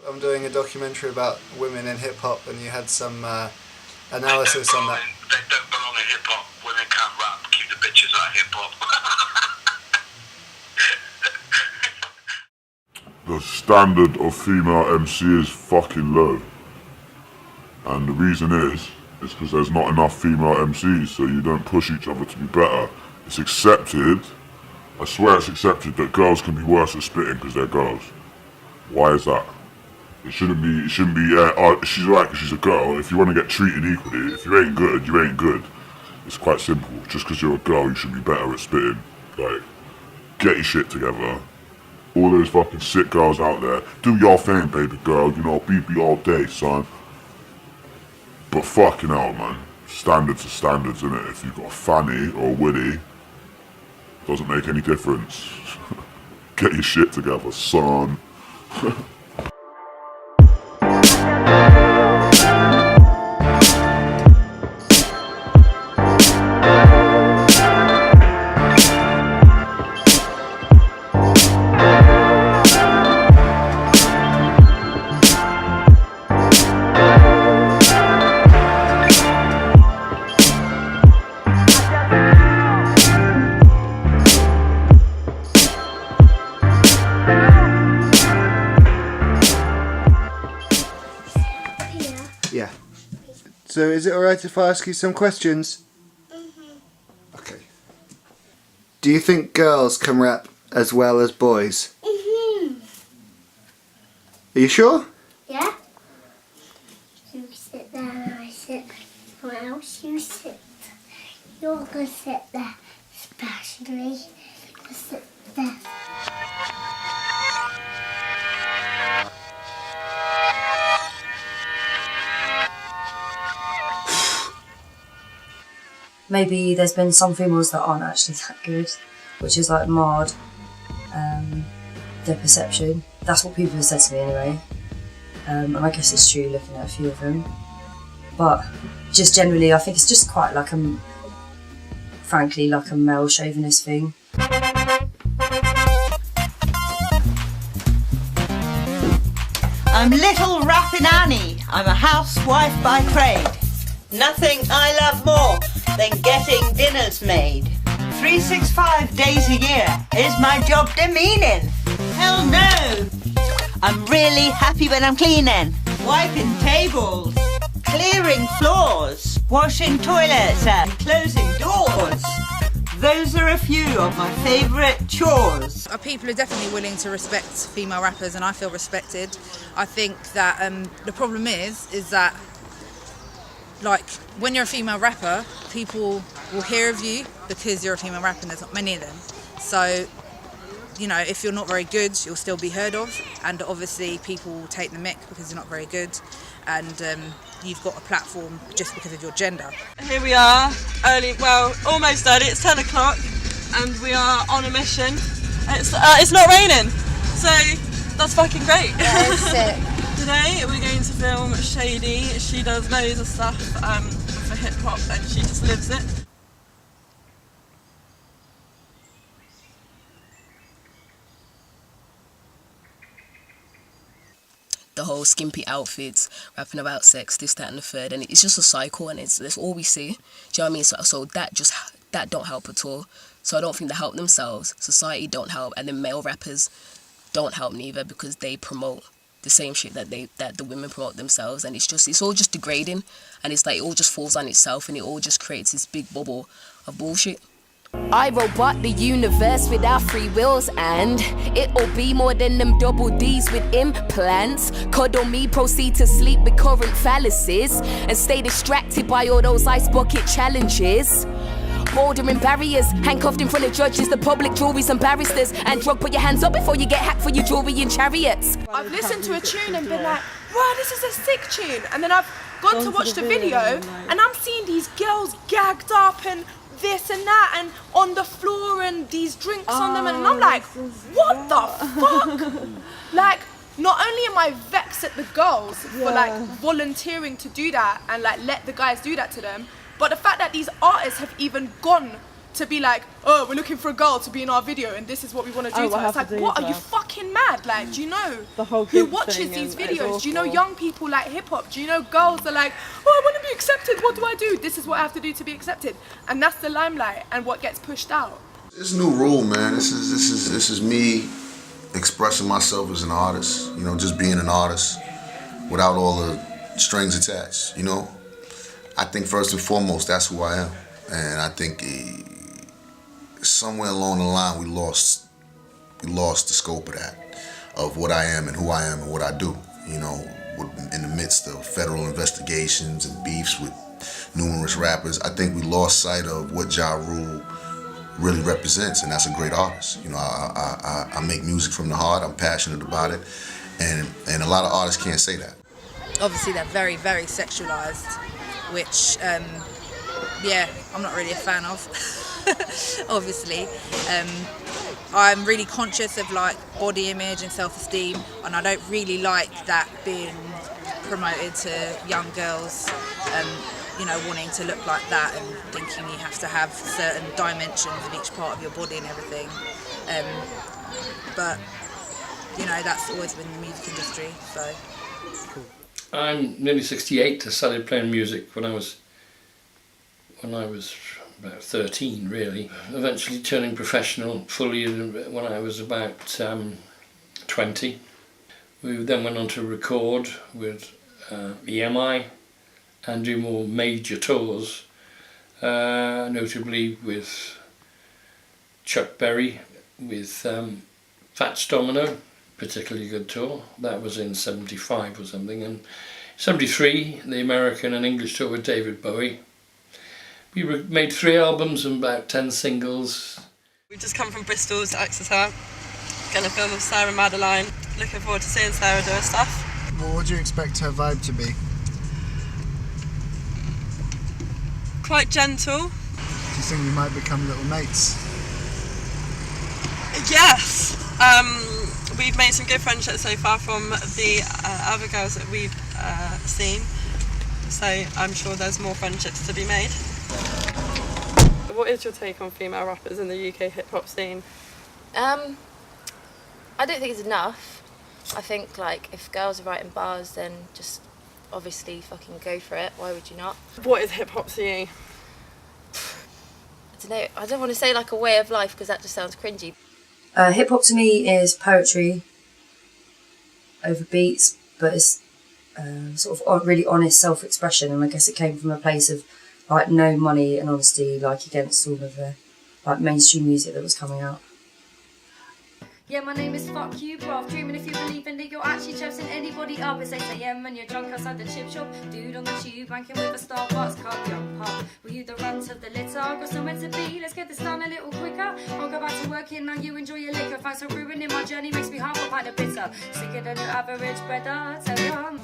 I'm doing a documentary about women in hip hop, and you had some analysis on that. They don't belong in hip hop. Women can't rap. Keep the bitches out of hip hop. The standard of female MC is fucking low. And the reason is because there's not enough female MCs, so you don't push each other to be better. It's accepted, I swear it's accepted, that girls can be worse at spitting because they're girls. Why is that? It shouldn't be, she's alright because she's a girl. If you want to get treated equally, if you ain't good, you ain't good. It's quite simple. Just because you're a girl, you should be better at spitting. Like, get your shit together. All those fucking sick girls out there, do your thing, baby girl, you know, BB all day, son. But fucking hell, man. Standards are standards, innit? If you've got a fanny or a willy, doesn't make any difference. Get your shit together, son. Yeah. So is it alright if I ask you some questions? Okay. Do you think girls can rap as well as boys? Are you sure? Yeah. You sit there and I sit somewhere else. You sit. You're gonna sit there, especially. You sit there. Maybe there's been some females that aren't actually that good, which is like marred their perception. That's what people have said to me anyway. And I guess it's true looking at a few of them. But just generally, I think it's just quite like frankly, like a male chauvinist thing. I'm little rapping Annie. I'm a housewife by trade. Nothing I love more than getting dinners made. 365 days a year is my job demeaning. Hell no! I'm really happy when I'm cleaning. Wiping tables, clearing floors, washing toilets and closing doors. Those are a few of my favourite chores. People are definitely willing to respect female rappers, and I feel respected. I think that the problem is that, like, when you're a female rapper, people will hear of you because you're a female rapper and there's not many of them. So, you know, if you're not very good, you'll still be heard of, and obviously people will take the mick because you're not very good, and you've got a platform just because of your gender. Here we are, almost early, it's 10 o'clock, and we are on a mission. It's not raining, so that's fucking great. Yeah, it's sick. Today we're going to film Shady. She does loads of stuff for hip hop and she just lives it. The whole skimpy outfits, rapping about sex, this, that and the third, and it's just a cycle, and that's all we see. Do you know what I mean? So that don't help at all. So I don't think they help themselves. Society don't help, and then male rappers don't help neither, because they promote the same shit that the women promote themselves, and it's all just degrading, and it's like it all just falls on itself, and it all just creates this big bubble of bullshit. I robot the universe without free wills, and it'll be more than them double D's with implants. Cuddle me, proceed to sleep with current fallacies, and stay distracted by all those ice bucket challenges. Bouldering barriers, handcuffed in front of judges, the public, juries and barristers, and drug, put your hands up before you get hacked for your jewelry and chariots. I've listened to a tune and been like, wow, this is a sick tune, and then I've gone to watch the video and I'm seeing these girls gagged up and this and that and on the floor and these drinks on them, and I'm like, what the fuck? Like, not only am I vexed at the girls for like volunteering to do that and like let the guys do that to them, but the fact that these artists have even gone to be like, oh, we're looking for a girl to be in our video and this is what we want to do to her. It's like, what, are you fucking mad? Like, do you know The whole who kid watches thing these and it's videos? Do you know awful. young people like hip hop? Do you know girls are like, oh, I want to be accepted, what do I do? This is what I have to do to be accepted. And that's the limelight and what gets pushed out. It's a new rule, man. This is me expressing myself as an artist, you know, just being an artist without all the strings attached, you know. I think first and foremost, that's who I am. And I think somewhere along the line we lost the scope of that, of what I am and who I am and what I do, you know, in the midst of federal investigations and beefs with numerous rappers. I think we lost sight of what Ja Rule really represents, and that's a great artist. You know, I make music from the heart, I'm passionate about it, and a lot of artists can't say that. Obviously they're very, very sexualised, which, yeah, I'm not really a fan of, obviously. I'm really conscious of like body image and self-esteem, and I don't really like that being promoted to young girls, you know, wanting to look like that and thinking you have to have certain dimensions of each part of your body and everything. But, you know, that's always been the music industry, so. I'm nearly 68. I started playing music when I was about 13, really. Eventually turning professional fully when I was about 20. We then went on to record with EMI and do more major tours, notably with Chuck Berry, with Fats Domino, particularly good tour. That was in 75 or something, and 73 the American and English tour with David Bowie. We made 3 albums and about 10 singles. We've just come from Bristol to Exeter, going to film with Sarah Madeline. Looking forward to seeing Sarah do her stuff. What would you expect her vibe to be? Quite gentle. Do you think we might become little mates? Yes. We've made some good friendships so far from the other girls that we've seen, so I'm sure there's more friendships to be made. What is your take on female rappers in the UK hip hop scene? I don't think it's enough. I think like if girls are writing bars, then just obviously fucking go for it. Why would you not? What is hip hop to you? I don't know. I don't want to say like a way of life because that just sounds cringy. Hip hop to me is poetry over beats, but it's sort of really honest self-expression, and I guess it came from a place of like no money and honesty, like against all of the like mainstream music that was coming out. Yeah, my name is Fuck You, bro. Dreaming if you believe in that you're actually chasing anybody up. It's 8 AM and you're drunk outside the chip shop. Dude on the tube, banking with a Starbucks cup. Young pup, were you the runt of the litter? Got somewhere to be, let's get this done a little quicker. I'll go back to working, now you enjoy your liquor. Thanks for ruining my journey, makes me half a pint of bitter. Sicker than your average brother, tell you.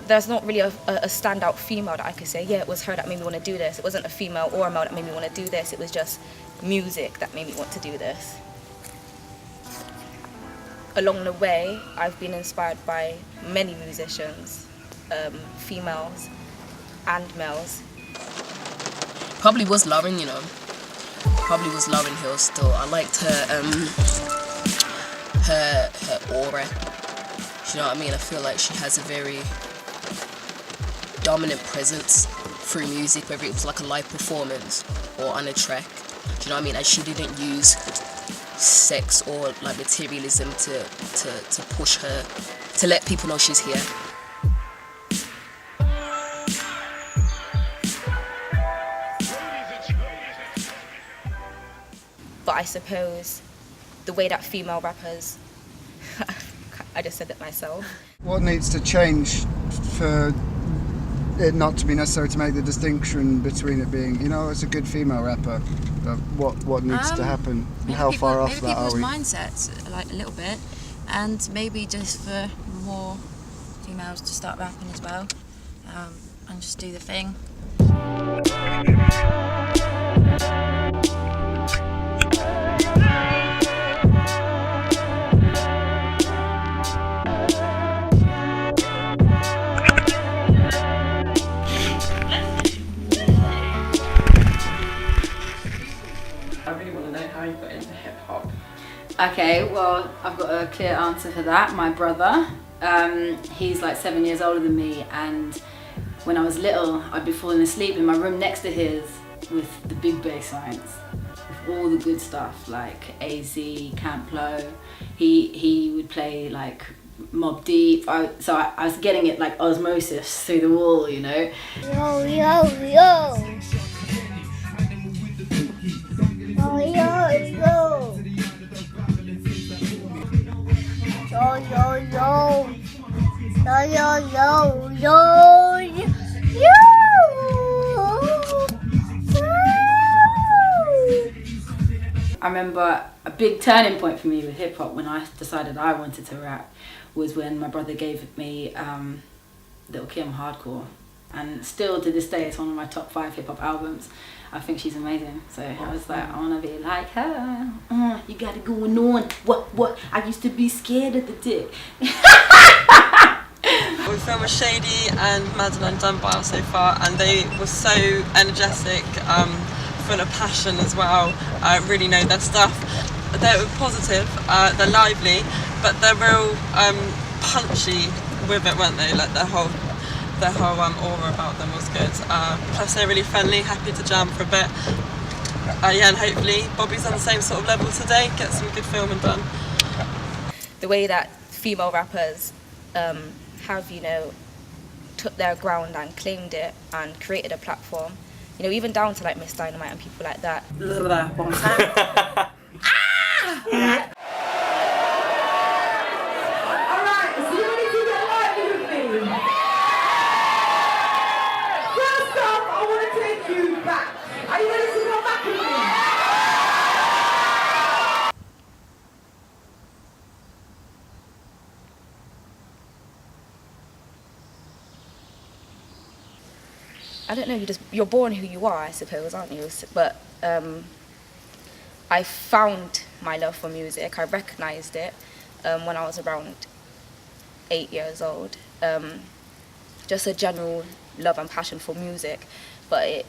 There's not really a standout female that I could say, yeah, it was her that made me want to do this. It wasn't a female or a male that made me want to do this. It was just music that made me want to do this. Along the way, I've been inspired by many musicians, females and males. Probably was Lauryn, you know. Probably was Lauryn Hill still. I liked her aura. You know what I mean? I feel like she has a very dominant presence through music, whether it was like a live performance or on a track. Do you know what I mean? And she didn't use sex or like materialism to push her, to let people know she's here. But I suppose the way that female rappers, I just said it myself. What needs to change for it not to be necessary to make the distinction between it being, you know, it's a good female rapper? What needs to happen? And how far off that are we? Maybe people's mindsets, like a little bit, and maybe just for more females to start rapping as well, and just do the thing. Okay, well, I've got a clear answer for that. My brother, he's like 7 years older than me, and when I was little, I'd be falling asleep in my room next to his with the big bass lines, with all the good stuff like AZ, Camp Low. He would play like Mobb Deep. So I was getting it like osmosis through the wall, you know. Yo, yo, yo. Yo, yo, yo. Yo, yo, yo. Yo, yo, yo, yo. Yo. I remember a big turning point for me with hip hop when I decided I wanted to rap was when my brother gave me Lil' Kim Hardcore, and still to this day it's one of my top 5 hip hop albums. I think she's amazing, so I was like, I wanna be like her. You got it going on. What? I used to be scared of the dick. We filmed with Shady and Madeline Dunbar so far, and they were so energetic, full of passion as well. Really know their stuff. They're positive, they're lively, but they're real punchy with it, weren't they? Like their whole aura about them was good. Plus they're really friendly, happy to jam for a bit. Yeah, and hopefully Bobby's on the same sort of level today, get some good filming done. The way that female rappers have, you know, took their ground and claimed it and created a platform, you know, even down to like Miss Dynamite and people like that. I don't know, you're born who you are, I suppose, aren't you? But I found my love for music. I recognised it when I was around 8 years old. Just a general love and passion for music, but it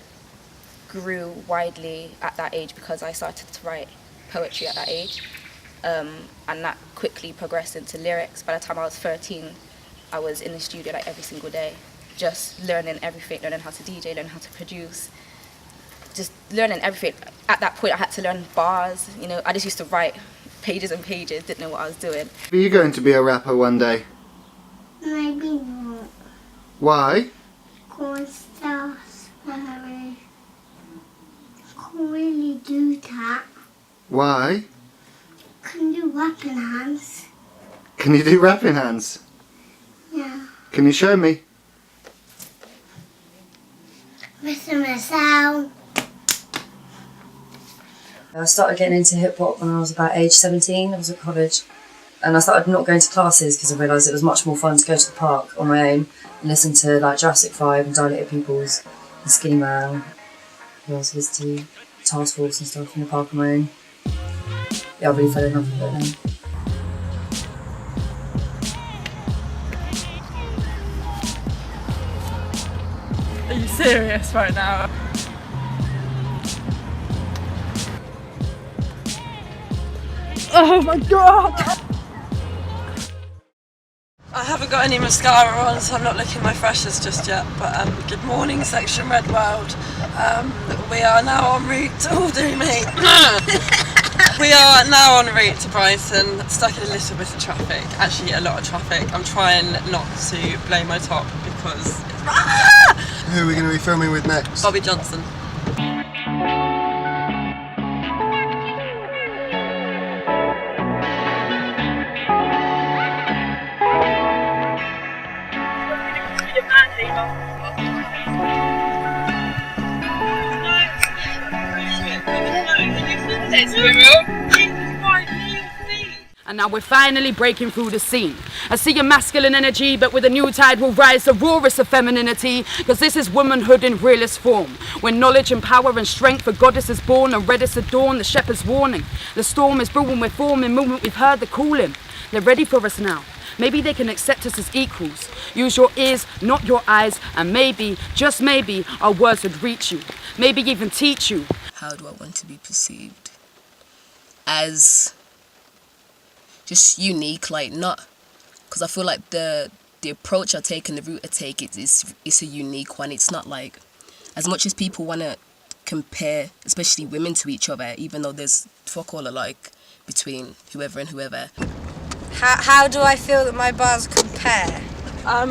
grew widely at that age because I started to write poetry at that age, and that quickly progressed into lyrics. By the time I was 13, I was in the studio like every single day, just learning everything, learning how to DJ, learning how to produce, just learning everything. At that point I had to learn bars, you know, I just used to write pages and pages, didn't know what I was doing. Are you going to be a rapper one day? Maybe not. Why? Because that's very... Can't really do that. Why? Can do rapping hands. Can you do rapping hands? Yeah. Can you show me? Mr. Masao. I started getting into hip hop when I was about age 17. I was at college, and I started not going to classes because I realised it was much more fun to go to the park on my own and listen to like Jurassic 5 and Dilated Pupils and Skinny Man. Who else was to Task Force and stuff in the park on my own. Yeah, I really fell in love with it then. Are you serious right now? Oh my god! I haven't got any mascara on, so I'm not looking my freshest just yet, but good morning section Red World. We are now en route to... Oh, do me! We are now en route to Brighton, stuck in a little bit of traffic, actually a lot of traffic. I'm trying not to blow my top because it's... Who are we going to be filming with next? Bobby Johnson. And now we're finally breaking through the scene. I see a masculine energy, but with a new tide will rise the rawest of femininity, because this is womanhood in realest form, when knowledge and power and strength a goddess is born and reddest at dawn, the shepherd's warning. The storm is brewing, we're forming movement, we've heard the calling. They're ready for us now. Maybe they can accept us as equals. Use your ears, not your eyes, and maybe, just maybe, our words would reach you. Maybe even teach you. How do I want to be perceived? As just unique, like not, because I feel like the approach I take and the route I take it's a unique one. It's not like, as much as people want to compare, especially women, to each other, even though there's fuck all alike between whoever and whoever. How do I feel that my bars compare? I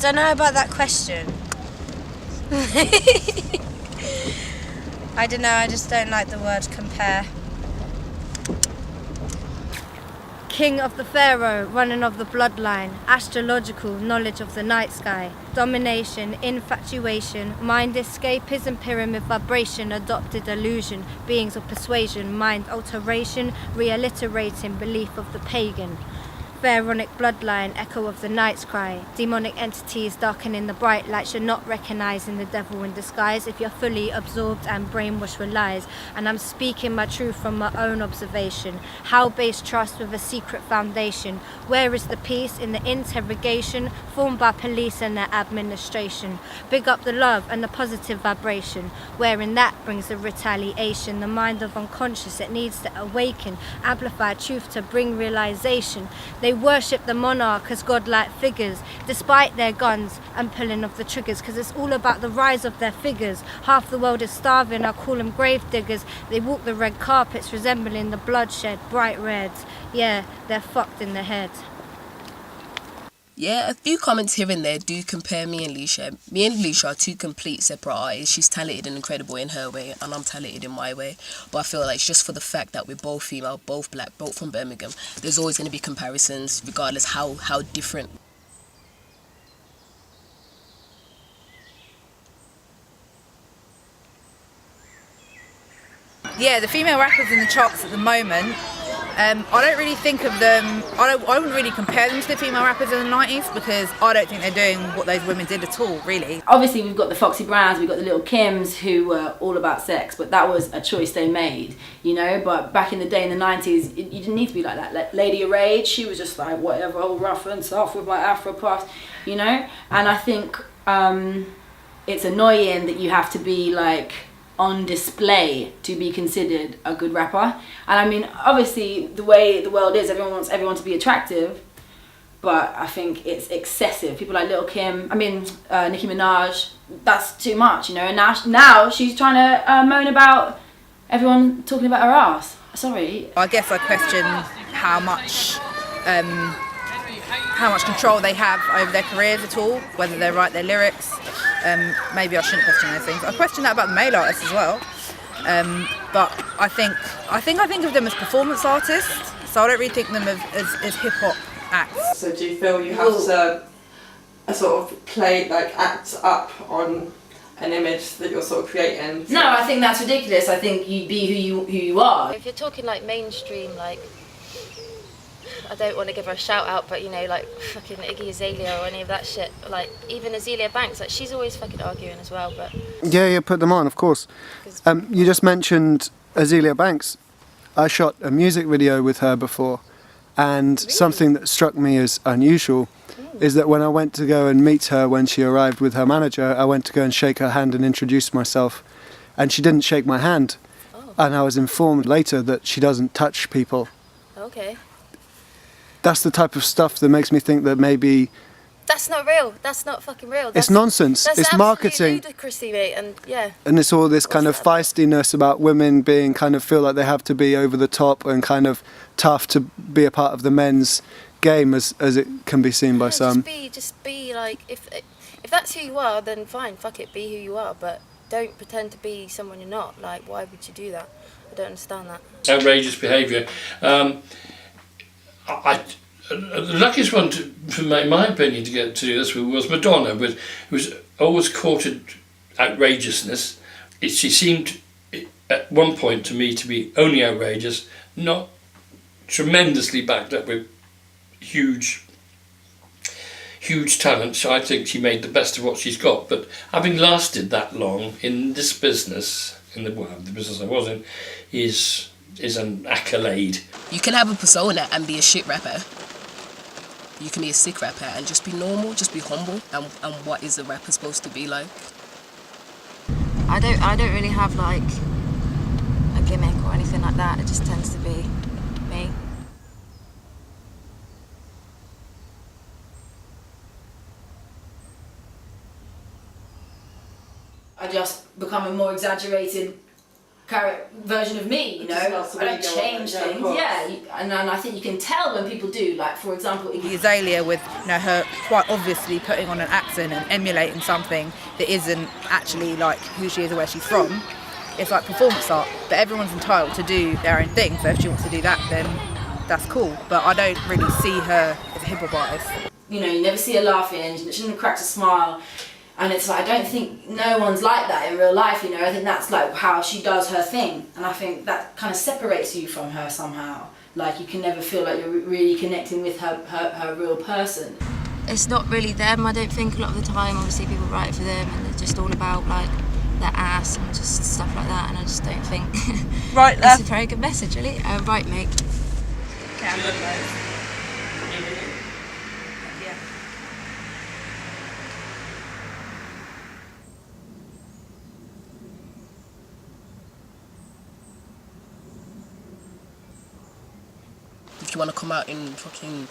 don't know about that question. I don't know, I just don't like the word compare. King of the pharaoh, running of the bloodline, astrological knowledge of the night sky, domination, infatuation, mind escapism, pyramid vibration, adopted illusion, beings of persuasion, mind alteration, reiterating belief of the pagan. Pharaonic bloodline, echo of the night's cry. Demonic entities darkening the bright light, you're not recognizing the devil in disguise if you're fully absorbed and brainwashed with lies. And I'm speaking my truth from my own observation. How base trust with a secret foundation? Where is the peace in the interrogation formed by police and their administration? Big up the love and the positive vibration, wherein that brings the retaliation. The mind of unconscious, it needs to awaken, amplify truth to bring realization. They worship the monarch as godlike figures, despite their guns and pulling of the triggers, because it's all about the rise of their figures. Half the world is starving, I call them grave diggers. They walk the red carpets resembling the bloodshed, bright reds. Yeah, they're fucked in the head. Yeah, a few comments here and there do compare me and Leisha. Me and Leisha are two complete separate artists. She's talented and incredible in her way, and I'm talented in my way. But I feel like it's just for the fact that we're both female, both black, both from Birmingham, there's always going to be comparisons, regardless how different. Yeah, the female rappers in the charts at the moment, I don't really think of them, I wouldn't really compare them to the female rappers in the 90s, because I don't think they're doing what those women did at all, really. Obviously we've got the Foxy Browns, we've got the Little Kims who were all about sex, but that was a choice they made, you know. But back in the day in the 90s, you didn't need to be like that. Like Lady of Rage, she was just like whatever, all rough and soft with my afro puffs, you know. And I think it's annoying that you have to be like on display to be considered a good rapper. And I mean, obviously the way the world is, everyone wants everyone to be attractive, but I think it's excessive. People like Little Kim, Nicki Minaj, that's too much, you know. And now she's trying to moan about everyone talking about her ass. Sorry. I guess I question how much control they have over their careers at all, whether they write their lyrics. Maybe I shouldn't question those things. I question that about the male artists as well. But I think of them as performance artists, so I don't really think of them as hip hop acts. So do you feel you have to sort of act up on an image that you're sort of creating? No, I think that's ridiculous. I think you be who you are. If you're talking like mainstream, like, I don't want to give her a shout out, but you know, like fucking Iggy Azalea or any of that shit, like even Azealia Banks, like she's always fucking arguing as well, but... Yeah, put them on, of course. You just mentioned Azealia Banks. I shot a music video with her before, and something that struck me as unusual is that when I went to go and meet her when she arrived with her manager, I went to go and shake her hand and introduce myself, and she didn't shake my hand. And I was informed later that she doesn't touch people. Okay. That's the type of stuff that makes me think that maybe... That's not real. That's not fucking real. It's nonsense. It's marketing. That's ludicrousy, mate, and yeah. And it's all this kind of feistiness about women being kind of feel like they have to be over the top and kind of tough to be a part of the men's game as it can be seen by some. Just be like, if that's who you are, then fine, fuck it, be who you are, but don't pretend to be someone you're not. Like, why would you do that? I don't understand that. Outrageous behaviour. The luckiest one, in my opinion, to get to do this with was Madonna, who was always courted outrageousness. She seemed at one point to me to be only outrageous, not tremendously backed up with huge talent. So I think she made the best of what she's got. But having lasted that long in this business, the business I was in, is an accolade. You can have a persona and be a shit rapper. You can be a sick rapper and just be normal, just be humble. And what is a rapper supposed to be like? I don't really have like a gimmick or anything like that. It just tends to be me. I just become a more exaggerated version of me, you know. I don't change things. Yeah, and I think you can tell when people do. Like, for example, Azalea with, you know, her quite obviously putting on an accent and emulating something that isn't actually like who she is or where she's from. It's like performance art, but everyone's entitled to do their own thing. So if she wants to do that, then that's cool. But I don't really see her as a hip hop artist. You know, you never see her laughing. She never cracks a smile. And it's like, I don't think no one's like that in real life, you know. I think that's like how she does her thing. And I think that kind of separates you from her somehow. Like, you can never feel like you're really connecting with her real person. It's not really them, I don't think, a lot of the time. Obviously people write for them and they're just all about like their ass and just stuff like that, and I just don't think right, that's a very good message, really. Right, mate. If you want to come out in fucking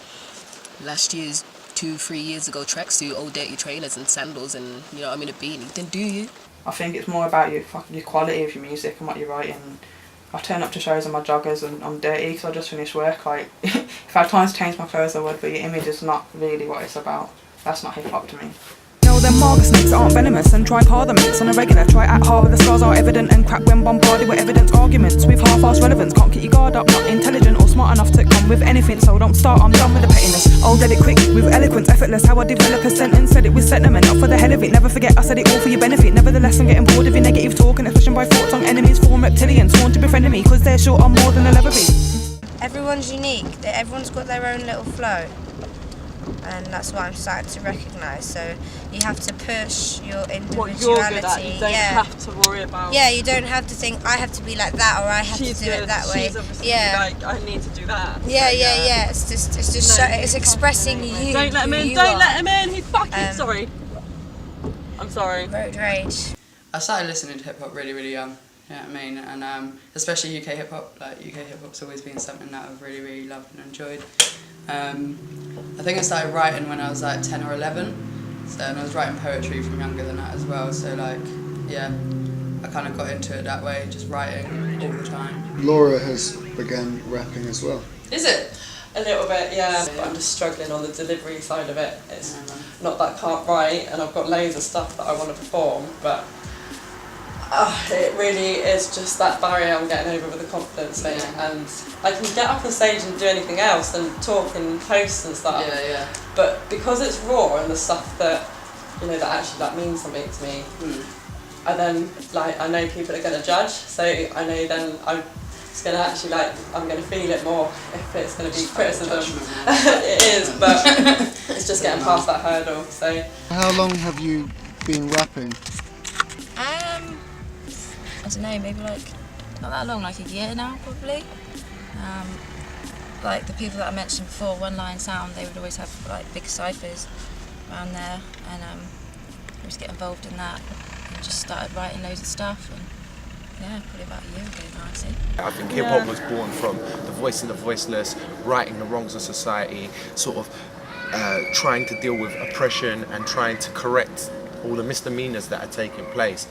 last year's 2-3 years ago tracksuit, old dirty trainers and sandals and, you know what I mean, a beanie, then do you? I think it's more about your quality of your music and what you're writing. I turn up to shows in my joggers and I'm dirty because I just finished work. Like, if I had time to change my clothes I would, but your image is not really what it's about. That's not hip hop to me. No, them marker snakes aren't venomous and try parliaments on a regular. Try at hard where the scars are evident and crack when bombarded with evidence arguments with half-assed relevance. Can't keep your guard up, not intelligent or smart enough to come with anything. So don't start, I'm done with the pettiness. I'll get it quick with eloquence, effortless. How I develop a sentence, said it with sentiment, not for the hell of it. Never forget I said it all for your benefit. Nevertheless, I'm getting bored of your negative talk and expression by thoughts on enemies, form reptilians, sworn to befriend me, cause they're short on more than they'll ever be. Everyone's unique. Everyone's got their own little flow. And that's what I'm starting to recognise. So you have to push your individuality. What you're good at, you don't have to worry about. Yeah, you don't have to think I have to be like that or I have to do it that way. She's obviously like I need to do that. Yeah, It's just it's expressing you. Don't let him in. Don't let him in. He's fucking sorry. I'm sorry. Road rage. I started listening to hip hop really, really young. You know what I mean? And especially UK hip hop. Like, UK hip hop's always been something that I've really, really loved and enjoyed. I think I started writing when I was like 10 or 11, so, and I was writing poetry from younger than that as well, so like, yeah, I kind of got into it that way, just writing all the time. Laura has begun rapping as well. Is it? A little bit, yeah, but I'm just struggling on the delivery side of it. It's not that I can't write, and I've got loads of stuff that I want to perform, but it really is just that barrier I'm getting over with the confidence thing. And I can get up on stage and do anything else and talk in posts and stuff. But because it's raw and the stuff that, you know, that actually like means something to me, I then like I know people are going to judge. So I know then it's going to actually like I'm going to feel it more if it's going to be criticism. It is, but it's just getting past that hurdle. So how long have you been rapping? I don't know, maybe like not that long, like a year now probably. Like the people that I mentioned before, One Line Sound, they would always have like big ciphers around there, and I used to get involved in that and just started writing loads of stuff. And yeah, probably about a year ago now, I see. I think hip hop was born from the voice of the voiceless, righting the wrongs of society, sort of trying to deal with oppression and trying to correct all the misdemeanors that are taking place.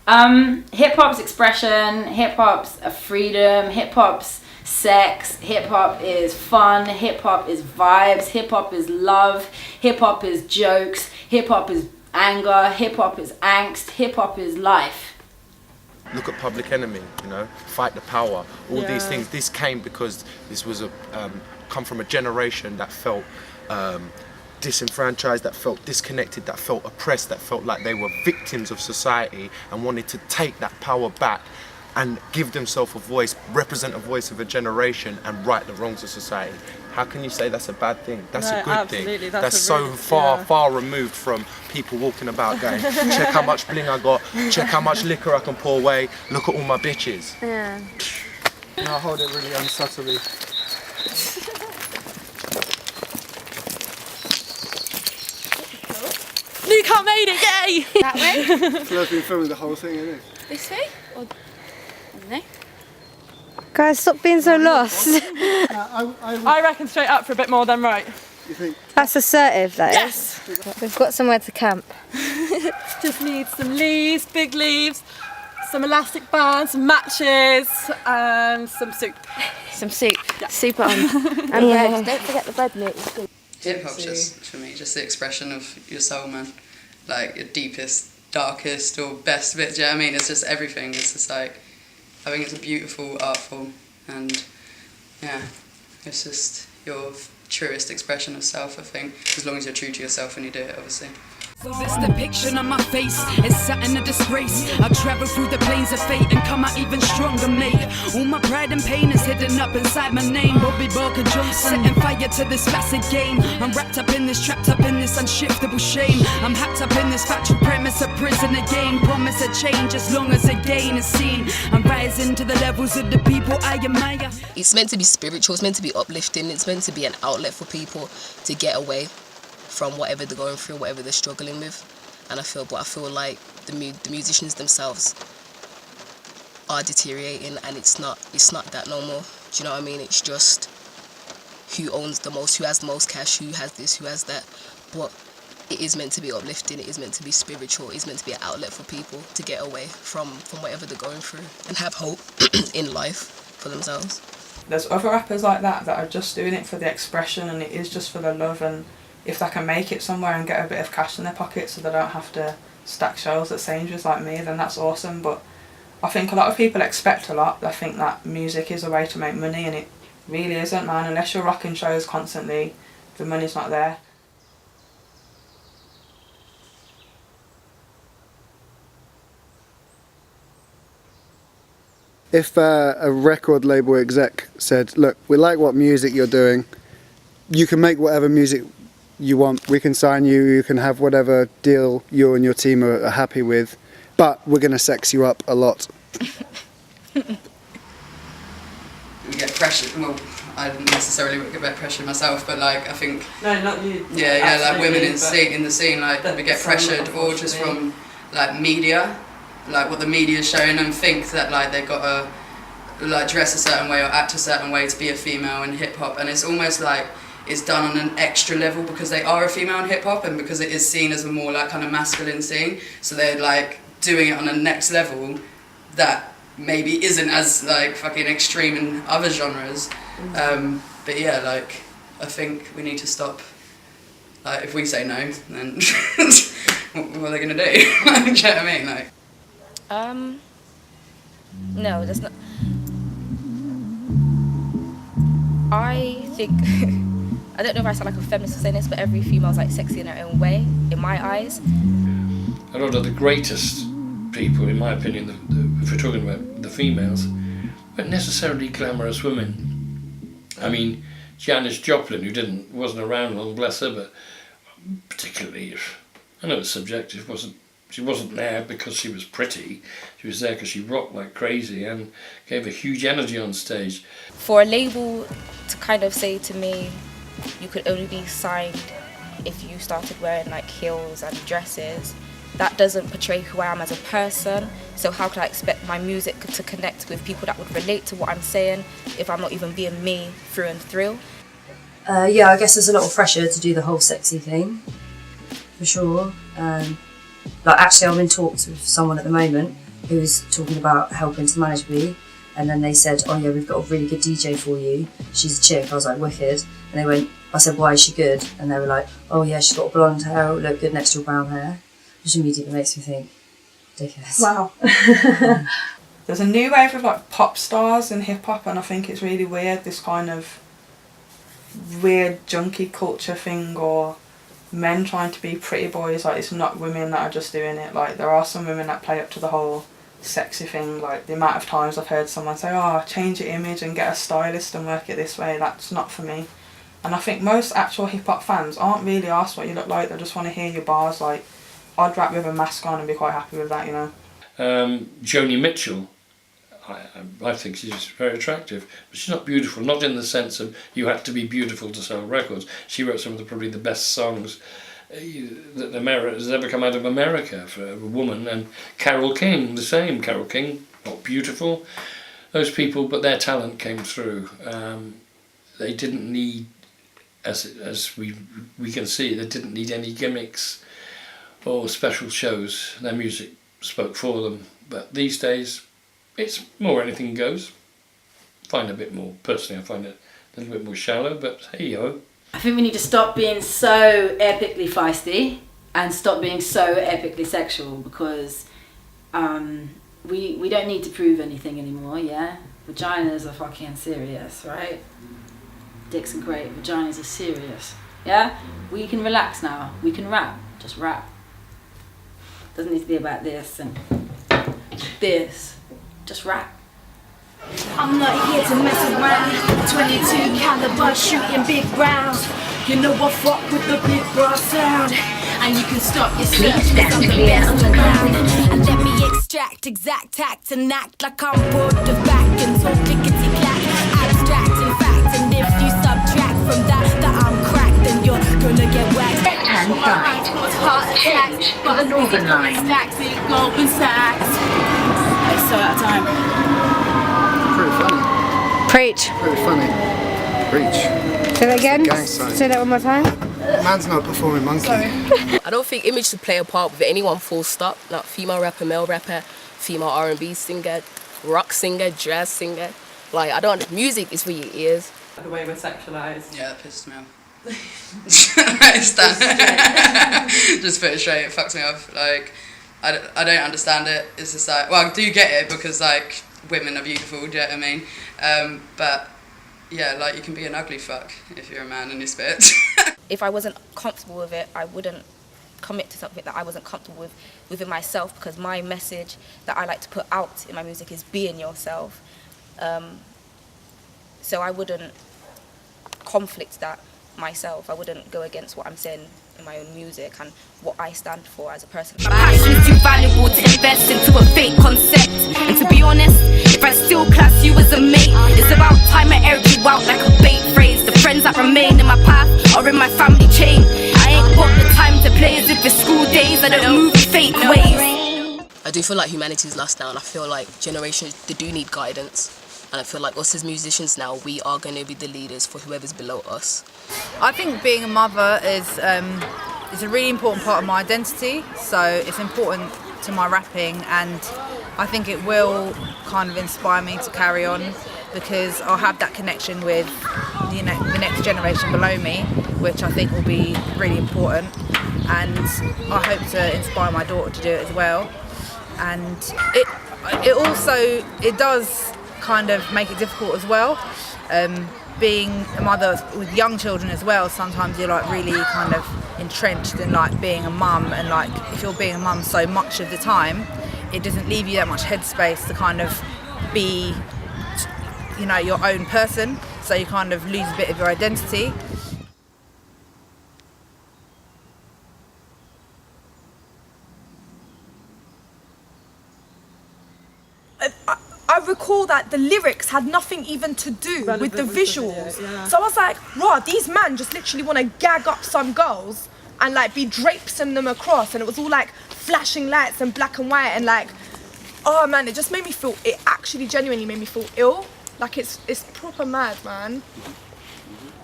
Hip hop's expression, hip hop's a freedom, hip hop's sex, hip hop is fun, hip hop is vibes, hip hop is love, hip hop is jokes, hip hop is anger, hip hop is angst, hip hop is life. Look at Public Enemy, you know, Fight the Power, all these things. This came because this was come from a generation that felt disenfranchised, that felt disconnected, that felt oppressed, that felt like they were victims of society and wanted to take that power back and give themselves a voice, represent a voice of a generation and right the wrongs of society. How can you say that's a bad thing? That's a good thing. That's so far removed from people walking about going, check how much bling I got, check how much liquor I can pour away, look at all my bitches. Yeah. I'll hold it really unsubtly. Luke made it, yay! That way? So I've been filming the whole thing, isn't it? This way? Or I don't know. Guys, stop being so lost. I reckon straight up for a bit more than right. You think? That's assertive, that yes. is. We've got somewhere to camp. Just need some leaves, big leaves, some elastic bands, some matches, and some soup. Some soup. Yeah. Soup on. And bread. Don't forget the bread, mate. Hip hop's just, for me, just the expression of your soul, man. Like your deepest, darkest, or best bit. Do you know what I mean? It's just everything. It's just like, I think it's a beautiful art form, and yeah, it's just your truest expression of self, I think, as long as you're true to yourself when you do it, obviously. So this depiction of my face is set in a disgrace. I travel through the plains of fate and come out even stronger, mate. All my pride and pain is hidden up inside my name. Bobby Barker Johnson, setting fire to this facet game. I'm wrapped up in this, trapped up in this unshiftable shame. I'm hacked up in this factual premise, a prisoner game. Promise a change as long as a gain is seen. I'm rising to the levels of the people I admire. It's meant to be spiritual, it's meant to be uplifting, it's meant to be an outlet for people to get away from whatever they're going through, whatever they're struggling with. And I feel like the musicians themselves are deteriorating, and it's not that no more. Do you know what I mean? It's just who owns the most, who has the most cash, who has this, who has that. But it is meant to be uplifting, it is meant to be spiritual, it's meant to be an outlet for people to get away from whatever they're going through and have hope in life for themselves. There's other rappers like that are just doing it for the expression, and it is just for the love, and if they can make it somewhere and get a bit of cash in their pocket so they don't have to stack shows at Sainsbury's like me, then that's awesome. But I think a lot of people expect a lot. They think that music is a way to make money, and it really isn't, man. Unless you're rocking shows constantly, the money's not there. If a record label exec said, look, we like what music you're doing, you can make whatever music you want, we can sign you, you can have whatever deal you and your team are happy with, but we're going to sex you up a lot. We get pressured. Well, I didn't necessarily get pressured myself, but like I think. No, not you. Yeah, like women in the scene, like we get pressured, or just from like media, like what the media is showing them, think that like they've got to like dress a certain way or act a certain way to be a female in hip hop, and it's almost like it's done on an extra level because they are a female in hip hop and because it is seen as a more like kind of masculine scene. So they're like doing it on a next level that maybe isn't as like fucking extreme in other genres. But yeah, like I think we need to stop. Like if we say no, then what are they gonna do? Do you know what I mean? Like. No, that's not. I think. I don't know if I sound like a feminist for saying this, but every female's like sexy in her own way, in my eyes. A lot of the greatest people, in my opinion, if we're talking about the females, weren't necessarily glamorous women. I mean, Janis Joplin, who wasn't around long, bless her, but particularly, I know it's subjective, she wasn't there because she was pretty, she was there because she rocked like crazy and gave a huge energy on stage. For a label to kind of say to me, you could only be signed if you started wearing like heels and dresses, that doesn't portray who I am as a person. So how could I expect my music to connect with people that would relate to what I'm saying if I'm not even being me through and through? Yeah, I guess there's a lot of pressure to do the whole sexy thing, for sure. Like actually I'm in talks with someone at the moment who's talking about helping to manage me, and then they said, oh yeah, we've got a really good DJ for you, she's a chick. I was like, wicked. And they went, I said, why is she good? And they were like, oh yeah, she's got blonde hair, it'll look good next to her brown hair. Which immediately makes me think, ridiculous. Wow. There's a new wave of like pop stars in hip hop, and I think it's really weird, this kind of weird junkie culture thing, or men trying to be pretty boys. Like it's not women that are just doing it. Like there are some women that play up to the whole sexy thing. Like the amount of times I've heard someone say, oh, change your image and get a stylist and work it this way, that's not for me. And I think most actual hip hop fans aren't really asked what you look like, they just want to hear your bars. Like I'd rap with a mask on and be quite happy with that, you know. Joni Mitchell, I think she's very attractive, but she's not beautiful, not in the sense of you had to be beautiful to sell records. She wrote some of probably the best songs that has ever come out of America for a woman. And Carole King, the same. Carole King, not beautiful. Those people, but their talent came through. They didn't need, as we can see, they didn't need any gimmicks or special shows, their music spoke for them. But these days, it's more anything goes. Personally I find it a little bit more shallow, but hey ho. I think we need to stop being so epically feisty and stop being so epically sexual, because we don't need to prove anything anymore, yeah? Vaginas are fucking serious, right? Dicks are great, vaginas are serious, yeah? We can relax now, we can rap, just rap. Doesn't need to be about this and this, just rap. I'm not here to mess around. 22 caliber shooting big rounds. You know I fuck with the big brass sound. And you can stop your search because I'm the best around. And let me extract exact tact and act like I'm bored of back and talk clickety clack. Abstract in fact, and if you subtract from that I'm cracked, then you're gonna get whacked. Left hand side. Change for the Northern Line. Goldman Sachs. It's so out of time. Pretty funny. Preach. Pretty funny. Preach. Say that again. Gang sign. Say that one more time. Man's not a performing monkey. I don't think image should play a part with anyone, full stop. Like female rapper, male rapper, female R&B singer, rock singer, jazz singer. Like, I don't, music is for your ears. The way we're sexualised. Yeah, that pisses me off. It's done. Just put it straight, it fucks me off. Like, I don't understand it. It's just like, well, I do get it because, like, women are beautiful, do you know what I mean? But, yeah, like, you can be an ugly fuck if you're a man and you spit. If I wasn't comfortable with it, I wouldn't commit to something that I wasn't comfortable with within myself, because my message that I like to put out in my music is being yourself. So I wouldn't conflict that myself. I wouldn't go against what I'm saying in my own music and what I stand for as a person. My passion is too valuable to invest into a fake concept. And to be honest, if I still class you as a mate, it's about time I air you out like a bait phrase. The friends that remain in my path or in my family chain. I ain't got the time to play as if it's school days. I don't move fake ways. I do feel like humanity's lost now, and I feel like generations, they do need guidance. And I feel like us as musicians now, we are going to be the leaders for whoever's below us. I think being a mother is a really important part of my identity, so it's important to my rapping, and I think it will kind of inspire me to carry on, because I'll have that connection with the next generation below me, which I think will be really important, and I hope to inspire my daughter to do it as well. And it also does kind of make it difficult as well. Being a mother with young children as well, sometimes you're like really kind of entrenched in like being a mum, and like if you're being a mum so much of the time, it doesn't leave you that much headspace to kind of be, you know, your own person, so you kind of lose a bit of your identity. I recall that the lyrics had nothing even to do with the visuals. So I was like, raw, these men just literally want to gag up some girls and like be drapesing them across, and it was all like flashing lights and black and white, and like, oh man, it just made me feel, it actually genuinely made me feel ill. Like it's proper mad, man.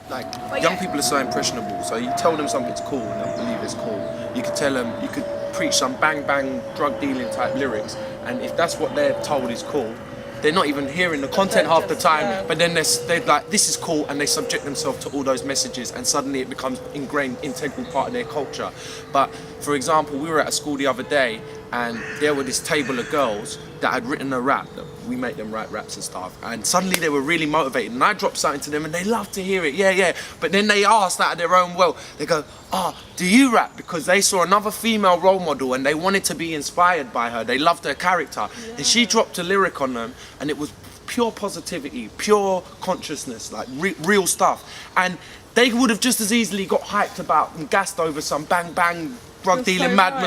Like, But young yeah. people are so impressionable, so you tell them something's cool and they'll believe it's cool. You could tell them, you could preach some bang bang drug dealing type lyrics, and if that's what they're told is cool, they're not even hearing the content half the time, but then they're like, this is cool, and they subject themselves to all those messages, and suddenly it becomes ingrained, integral part of their culture. But for example, we were at a school the other day, and there were this table of girls that had written a rap. We make them write raps and stuff, and suddenly they were really motivated, and I dropped something to them and they loved to hear it, yeah. But then they asked out of their own will, they go, do you rap? Because they saw another female role model and they wanted to be inspired by her. They loved her character. And she dropped a lyric on them, and it was pure positivity, pure consciousness, like real stuff. And they would have just as easily got hyped about and gassed over some bang bang drug dealing, mad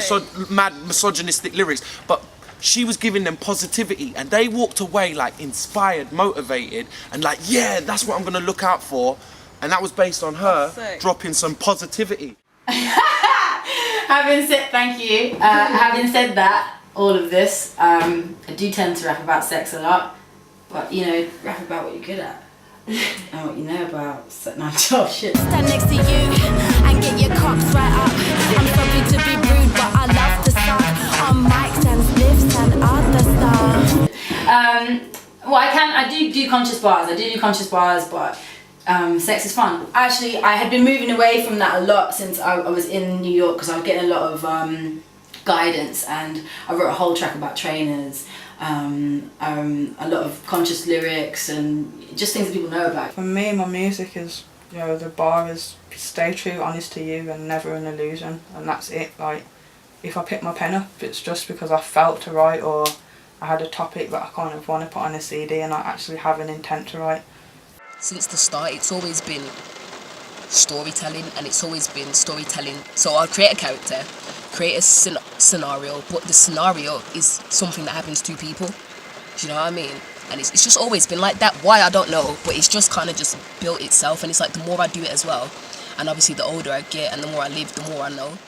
misogynistic lyrics, but she was giving them positivity, and they walked away like inspired, motivated, and like, yeah, that's what I'm gonna look out for. And that was based on her dropping some positivity. Having said, thank you. Having said that, all of this, I do tend to rap about sex a lot, but you know, rap about what you're good at and what you know about setting on top shit. Stand next to you and get your cocks right up. I'm sorry to be rude, but I few conscious bars. I do conscious bars, but sex is fun. Actually, I had been moving away from that a lot since I was in New York, because I was getting a lot of guidance, and I wrote a whole track about trainers, a lot of conscious lyrics and just things that people know about. For me, my music is, you know, the bar is stay true, honest to you, and never an illusion, and that's it. Like, if I pick my pen up, it's just because I felt to write, or I had a topic that I kind of want to put on a CD and I actually have an intent to write. Since the start, it's always been storytelling, and it's always been storytelling. So I'll create a character, create a scenario, but the scenario is something that happens to people. Do you know what I mean? And it's just always been like that. Why, I don't know, but it's just kind of just built itself, and it's like the more I do it as well, and obviously the older I get and the more I live, the more I know.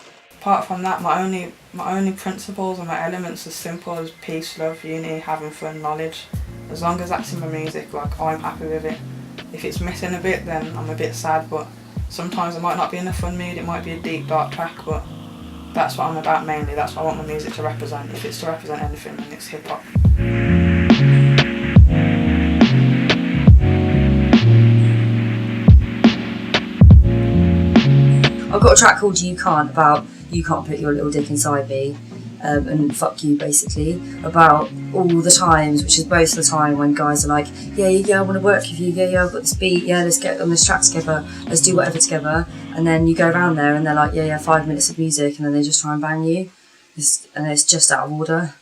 Apart from that, my only principles and my elements are simple as peace, love, unity, having fun, knowledge. As long as that's in my music, like, I'm happy with it. If it's missing a bit, then I'm a bit sad, but sometimes I might not be in a fun mood, it might be a deep, dark track, but that's what I'm about mainly, that's what I want my music to represent. If it's to represent anything, then it's hip-hop. I've got a track called You Can't, about you can't put your little dick inside me, and fuck you, basically, about all the times, which is most of the time, when guys are like, yeah, I want to work with you, yeah, I've got this beat, yeah, let's get on this track together, let's do whatever together, and then you go around there and they're like, yeah, 5 minutes of music, and then they just try and bang you, and it's just out of order.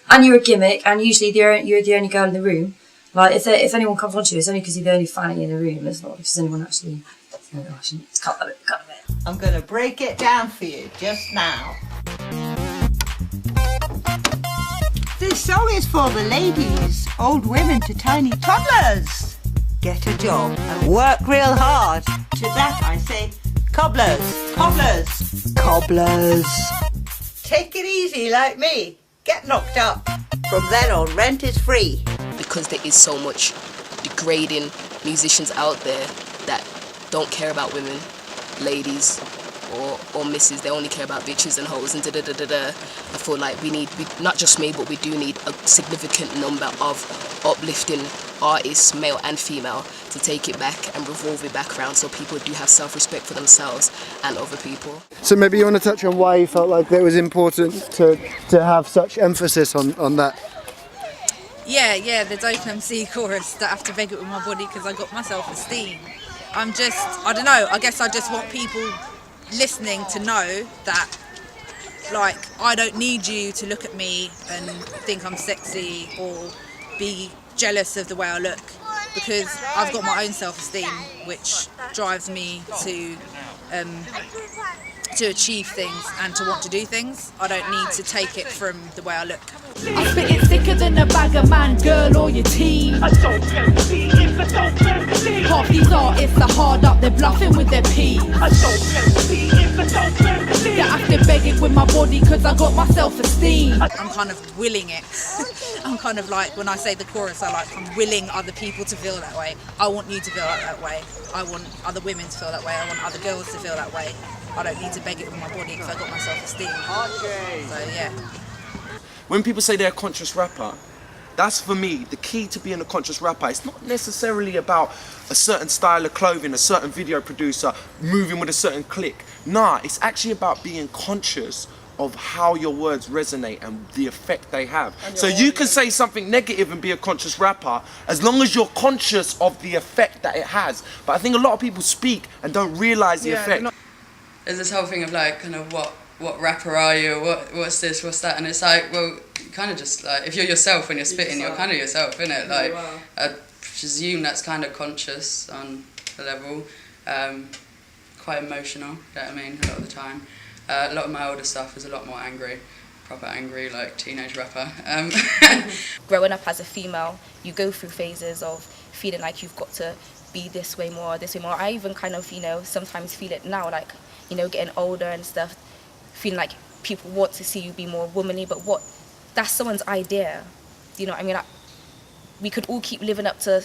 And you're a gimmick, and usually you're the only girl in the room. Like, if anyone comes onto you, it's only because you're the only fanny in the room, it's not because anyone actually... Oh gosh, cut a bit. I'm going to break it down for you just now. This song is for the ladies, old women to tiny toddlers. Get a job and work real hard. To that I say, cobblers, cobblers, cobblers. Take it easy like me. Get knocked up. From then on, rent is free. Because there is so much degrading musicians out there that don't care about women, ladies, or misses. They only care about bitches and hoes and da-da-da-da-da. I feel like we not just me, but we do need a significant number of uplifting artists, male and female, to take it back and revolve it back around, so people do have self-respect for themselves and other people. So maybe you want to touch on why you felt like it was important to have such emphasis on that. Yeah, the Dope MC chorus, that I have to beg it with my body because I got my self-esteem. I don't know, I guess I just want people listening to know that, like, I don't need you to look at me and think I'm sexy or be jealous of the way I look, because I've got my own self-esteem, which drives me to achieve things and to want to do things. I don't need to take it from the way I look. I spit it thicker than a bag of man, girl, or your team. Half these artists are hard up, they're bluffing with their peas. Yeah, I have to beg it with my body because I got my self-esteem. I'm kind of willing it. I'm kind of like, when I say the chorus, I'm willing other people to feel that way. I want you to feel that way. I want other women to feel that way. I want other girls to feel that way. I don't need to beg it with my body because I got my self-esteem. So yeah. When people say they're a conscious rapper, that's for me the key to being a conscious rapper. It's not necessarily about a certain style of clothing, a certain video producer, moving with a certain click. Nah, it's actually about being conscious of how your words resonate and the effect they have. So you can say something negative and be a conscious rapper as long as you're conscious of the effect that it has. But I think a lot of people speak and don't realise the effect. There's this whole thing of like, kind of what rapper are you, what's this, what's that, and it's like, well, you kind of just like, if you're yourself when you're spitting, you're kind of yourself, innit? Like, I presume that's kind of conscious on a level, quite emotional, you know what I mean, a lot of the time. A lot of my older stuff is a lot more angry, proper angry, like teenage rapper. Growing up as a female, you go through phases of feeling like you've got to be this way more. I even kind of, sometimes feel it now, like, getting older and stuff, feeling like people want to see you be more womanly, but that's someone's idea. You know what I mean? We could all keep living up to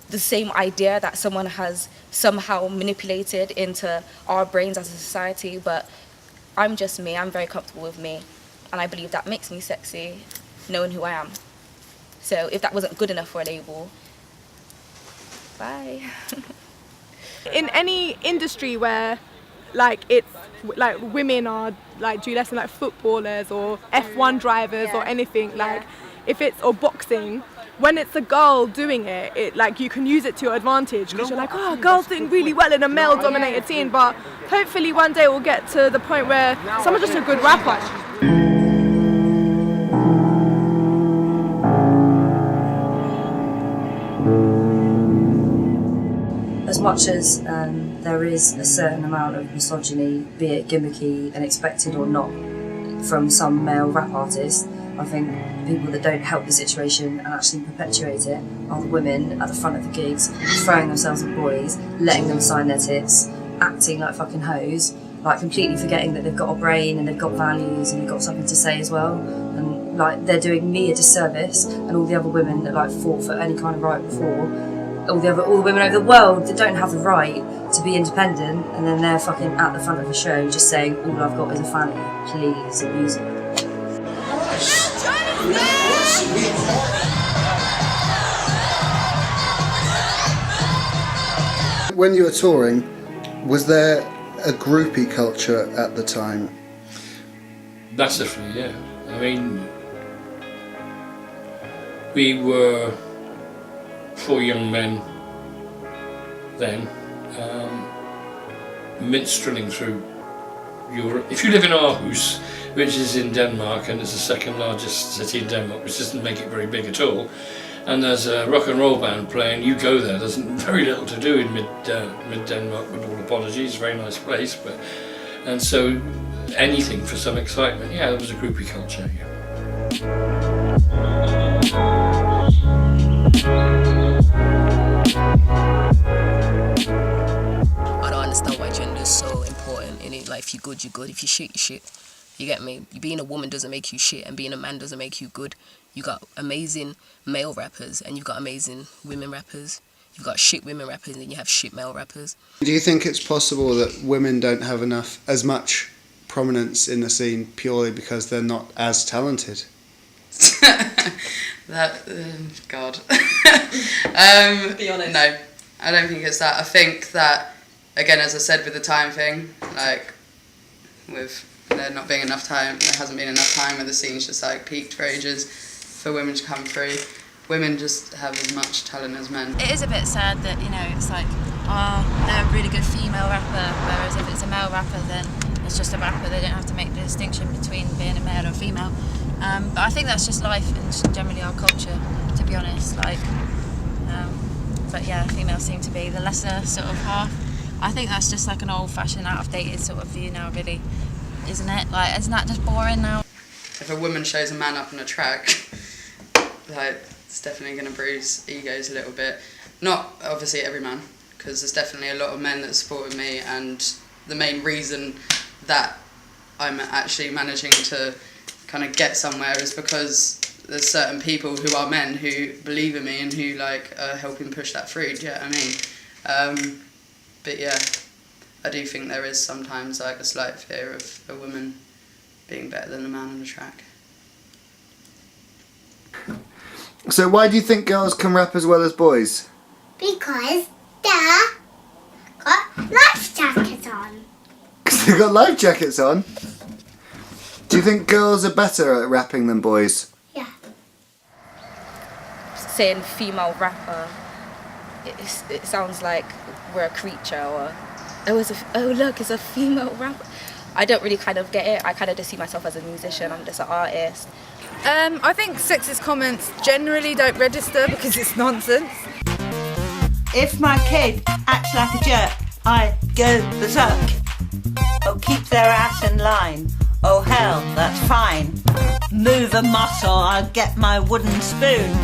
the same idea that someone has somehow manipulated into our brains as a society, but I'm just me, I'm very comfortable with me, and I believe that makes me sexy, knowing who I am. So if that wasn't good enough for a label, bye. In any industry where like it's like women are like do less than like footballers or F1 drivers or anything, like if it's or boxing, when it's a girl doing it, it like you can use it to your advantage because you're like, oh, a girl's doing really well in a male dominated scene. But hopefully one day we'll get to the point where someone's just a good rapper. As much as there is a certain amount of misogyny, be it gimmicky and expected or not, from some male rap artists, I think people that don't help the situation and actually perpetuate it are the women at the front of the gigs, throwing themselves at boys, letting them sign their tits, acting like fucking hoes, like completely forgetting that they've got a brain and they've got values and they've got something to say as well. And like they're doing me a disservice and all the other women that like fought for any kind of right before. All the women over the world that don't have the right to be independent, and then they're fucking at the front of the show just saying, all I've got is a fanny, please abuse it. When you were touring, was there a groupie culture at the time? Massively, yeah. I mean, we were 4 young men then, minstrelling through Europe. If you live in Aarhus, which is in Denmark, and it's the second largest city in Denmark, which doesn't make it very big at all, and there's a rock and roll band playing, you go there. There's very little to do in mid-Denmark, with all apologies, very nice place, but, and so anything for some excitement, yeah, there was a groupie culture, yeah. I don't understand why gender is so important in it. Like, if you're good, you're good. If you shit, you shit. You get me? Being a woman doesn't make you shit, and being a man doesn't make you good. You got amazing male rappers, and you've got amazing women rappers. You've got shit women rappers, and then you have shit male rappers. Do you think it's possible that women don't have as much prominence in the scene purely because they're not as talented? God. Be honest. No, I don't think it's that. I think that, again, as I said with the time thing, like with there not being enough time, there hasn't been enough time where the scene's just like peaked for ages for women to come through. Women just have as much talent as men. It is a bit sad that, you know, it's like, oh, they're a really good female rapper, whereas if it's a male rapper, then it's just a rapper. They don't have to make the distinction between being a male or female. But I think that's just life and generally our culture, to be honest. Like, but yeah, females seem to be the lesser sort of half. I think that's just like an old-fashioned, out-of-dated sort of view now, really, isn't it? Like, isn't that just boring now? If a woman shows a man up on a track, like, it's definitely going to bruise egos a little bit. Not obviously every man, because there's definitely a lot of men that supported me, and the main reason that I'm actually managing to kind of get somewhere is because there's certain people who are men who believe in me and who like are helping push that through. Do you know what I mean? But yeah, I do think there is sometimes like a slight fear of a woman being better than a man on the track. So why do you think girls can rap as well as boys? Because they've got life jackets on. Because they've got life jackets on? Do you think girls are better at rapping than boys? Yeah. Saying female rapper, it sounds like we're a creature, or oh look, it's a female rapper. I don't really kind of get it. I kind of just see myself as a musician. I'm just an artist. I think sexist comments generally don't register because it's nonsense. If my kid acts like a jerk, I go berserk. Oh, keep their ass in line. Oh hell, that's fine. Move a muscle, I'll get my wooden spoon.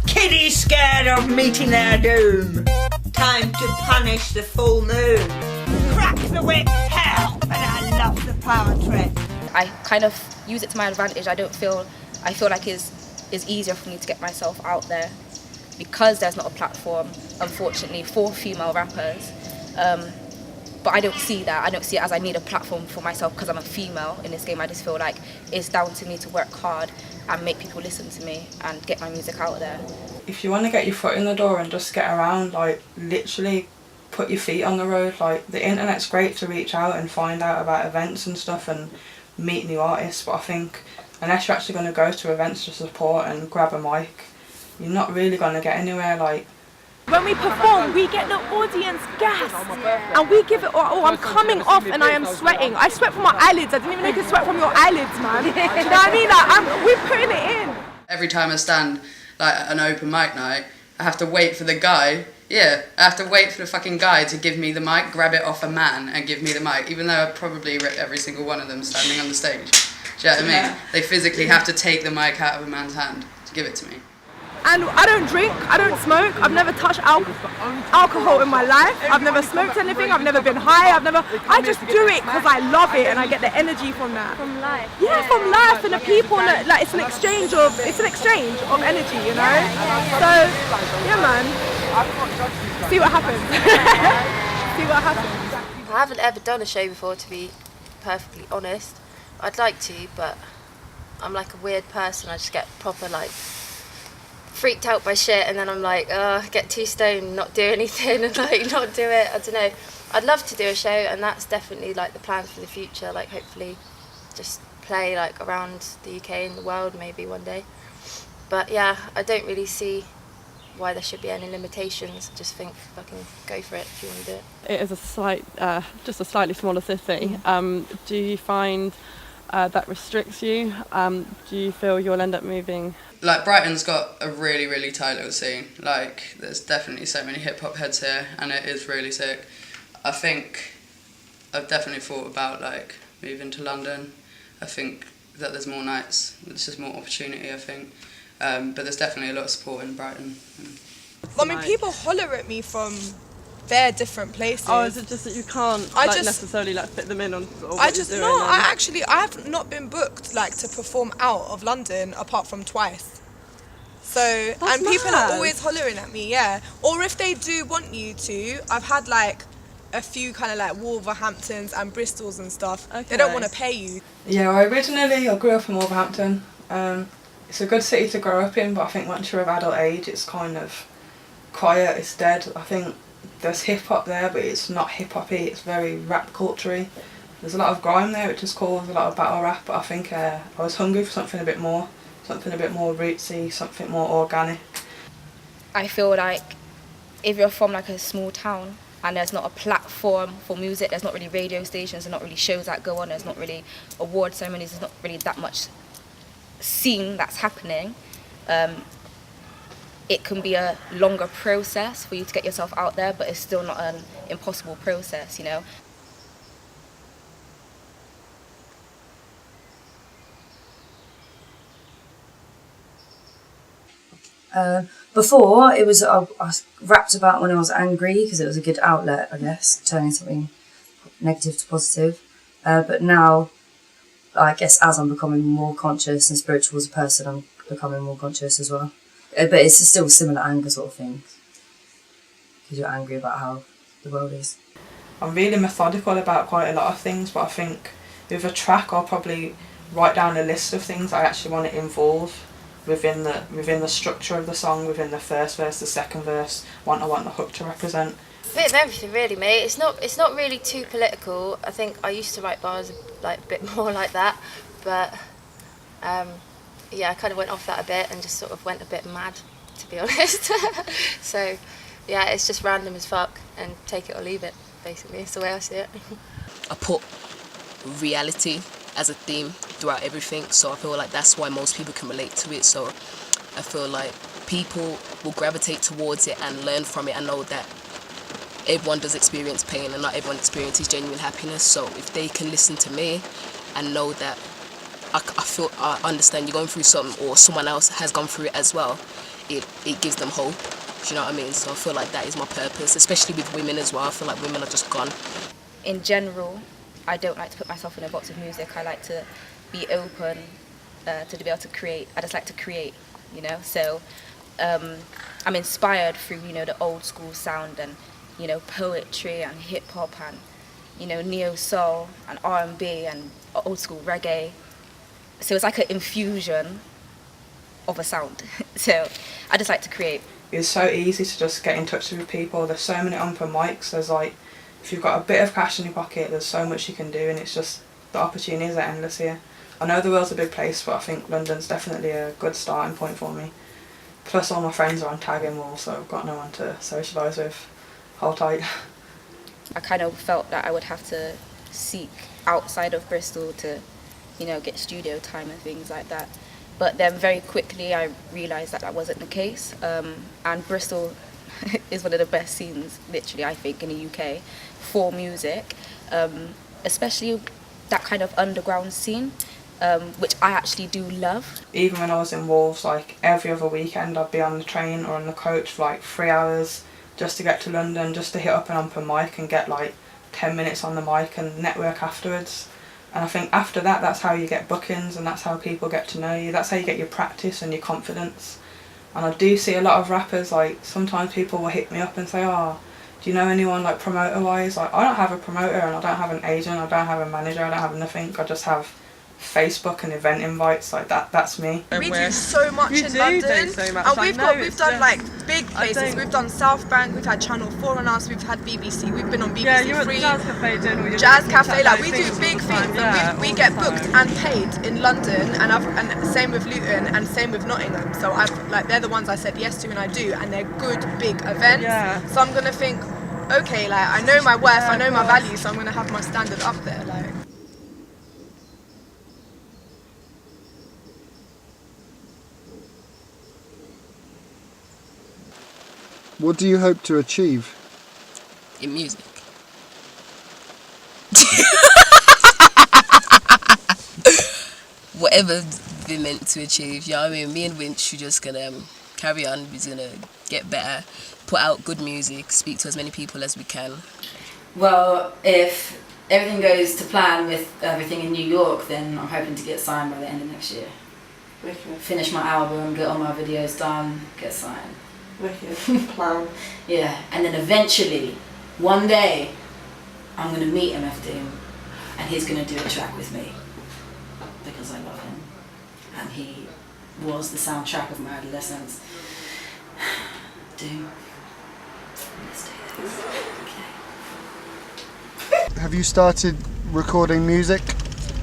Kiddies scared of meeting their doom. Time to punish the full moon. Crack the whip, hell, but I love the power trip. I kind of use it to my advantage. I feel like it's easier for me to get myself out there because there's not a platform, unfortunately, for female rappers. But I don't see that. I don't see it as I need a platform for myself because I'm a female in this game. I just feel like it's down to me to work hard and make people listen to me and get my music out there. If you want to get your foot in the door and just get around, like literally put your feet on the road. Like the internet's great to reach out and find out about events and stuff and meet new artists, but I think unless you're actually going to go to events to support and grab a mic, you're not really going to get anywhere. Like when we perform, we get the audience gas, and we give it all. I'm coming off and I am sweating. I sweat from my eyelids. I didn't even know you could sweat from your eyelids, man. Do you know what I mean? Like, we're putting it in. Every time I stand like at an open mic night, I have to wait for the guy. I have to wait for the fucking guy to give me the mic, grab it off a man and give me the mic, even though I'd probably rip every single one of them standing on the stage. Do you know what I mean? They physically have to take the mic out of a man's hand to give it to me. And I don't drink, I don't smoke, I've never touched alcohol in my life, I've never smoked anything, I've never been high, I just do it because I love it and I get the energy from that. From life? Yeah, from life and the people, and like it's an exchange of energy, you know? So, yeah man, see what happens. See what happens. I haven't ever done a show before, to be perfectly honest. I'd like to, but I'm like a weird person. I just get proper like freaked out by shit, and then I'm like, get too stoned, not do anything, and like not do it. I don't know. I'd love to do a show, and that's definitely like the plan for the future. Like hopefully, just play like around the UK and the world maybe one day. But yeah, I don't really see why there should be any limitations. I just think fucking go for it if you want to do it. It is just a slightly smaller city. Do you find that restricts you? Do you feel you'll end up moving? Like Brighton's got a really, really tight little scene. Like there's definitely so many hip hop heads here, and it is really sick. I think I've definitely thought about like moving to London. I think that there's more nights, there's just more opportunity, I think. But there's definitely a lot of support in Brighton. I mean, people holler at me from their different places. Oh, is it just that you can't necessarily like fit them in on what you're doing? I have not been booked like to perform out of London apart from twice. So, and people are always hollering at me, yeah. Or if they do want you to, I've had like a few kind of like Wolverhamptons and Bristols and stuff. Okay. They don't want to pay you. Yeah, I grew up in Wolverhampton. It's a good city to grow up in, but I think once you're of adult age, it's kind of quiet, it's dead. I think there's hip hop there, but it's not hip hoppy, it's very rap culture-y. There's a lot of grime there, which is cool, there's a lot of battle rap, but I think I was hungry for something a bit more rootsy, something more organic. I feel like if you're from like a small town and there's not a platform for music, there's not really radio stations, there's not really shows that go on, there's not really award ceremonies, there's not really that much scene that's happening, it can be a longer process for you to get yourself out there, but it's still not an impossible process, you know. Before, it was I rapped about when I was angry because it was a good outlet, I guess, turning something negative to positive. But now, I guess as I'm becoming more conscious and spiritual as a person, I'm becoming more conscious as well. But it's still similar anger sort of thing, because you're angry about how the world is. I'm really methodical about quite a lot of things, but I think with a track I'll probably write down a list of things I actually want to involve within the structure of the song, within the first verse, the second verse, what I want the hook to represent. A bit of everything really, mate. It's not really too political. I think I used to write bars like a bit more like that, but yeah, I kind of went off that a bit and just sort of went a bit mad, to be honest. So yeah, it's just random as fuck and take it or leave it, basically. It's the way I see it. I put reality as a theme throughout everything, so I feel like that's why most people can relate to it. So I feel like people will gravitate towards it and learn from it and know that everyone does experience pain and not everyone experiences genuine happiness. So if they can listen to me and know that I understand you're going through something or someone else has gone through it as well, it gives them hope. Do you know what I mean? So I feel like that is my purpose, especially with women as well. I feel like women are just gone. In general, I don't like to put myself in a box of music. I like to be open to be able to create. I just like to create, you know. So I'm inspired through, you know, the old school sound and, you know, poetry and hip hop and, you know, neo soul and R&B and old school reggae. So it's like an infusion of a sound. So I just like to create. It's so easy to just get in touch with people. There's so many open mics. There's like, if you've got a bit of cash in your pocket, there's so much you can do, and it's just, the opportunities are endless here. I know the world's a big place, but I think London's definitely a good starting point for me. Plus all my friends are on tagging wall, so I've got no one to socialise with. Hold tight. I kind of felt that I would have to seek outside of Bristol to, you know, get studio time and things like that. But then very quickly I realised that that wasn't the case. And Bristol is one of the best scenes, literally, I think, in the UK for music, especially that kind of underground scene, which I actually do love. Even when I was in Wolves, like every other weekend I'd be on the train or on the coach for like 3 hours just to get to London, just to hit up an open mic and get like 10 minutes on the mic and network afterwards. And I think after that, that's how you get bookings, and that's how people get to know you. That's how you get your practice and your confidence. And I do see a lot of rappers, like sometimes people will hit me up and say, oh, do you know anyone like promoter wise? Like, I don't have a promoter, and I don't have an agent, I don't have a manager, I don't have nothing. I just have Facebook and event invites. Like that's me. We do so much in London, so much. and we've done like big places. We've done South Bank, we've had Channel 4 on us, we've had BBC, we've been on BBC Yeah, you're at Three, the Jazz Cafe doing all your Jazz Cafe. chat Like we things do big all the things, time, yeah, and we all get the booked time. and paid in London, and same with Luton, and same with Nottingham. So they're the ones I said yes to, and I do, and they're good big events. Yeah. So I'm gonna think, okay, like I know my worth, I know my value, so I'm gonna have my standard up there, like. What do you hope to achieve? In music. Whatever we're meant to achieve, you know what I mean? Me and Winch, we're just gonna carry on, we're gonna get better, put out good music, speak to as many people as we can. Well, if everything goes to plan with everything in New York, then I'm hoping to get signed by the end of next year. Finish my album, get all my videos done, get signed. Wicked plan. Yeah, and then eventually, one day, I'm going to meet MF and he's going to do a track with me because I love him and he was the soundtrack of my adolescence. Doom, let's do this. Okay. Have you started recording music?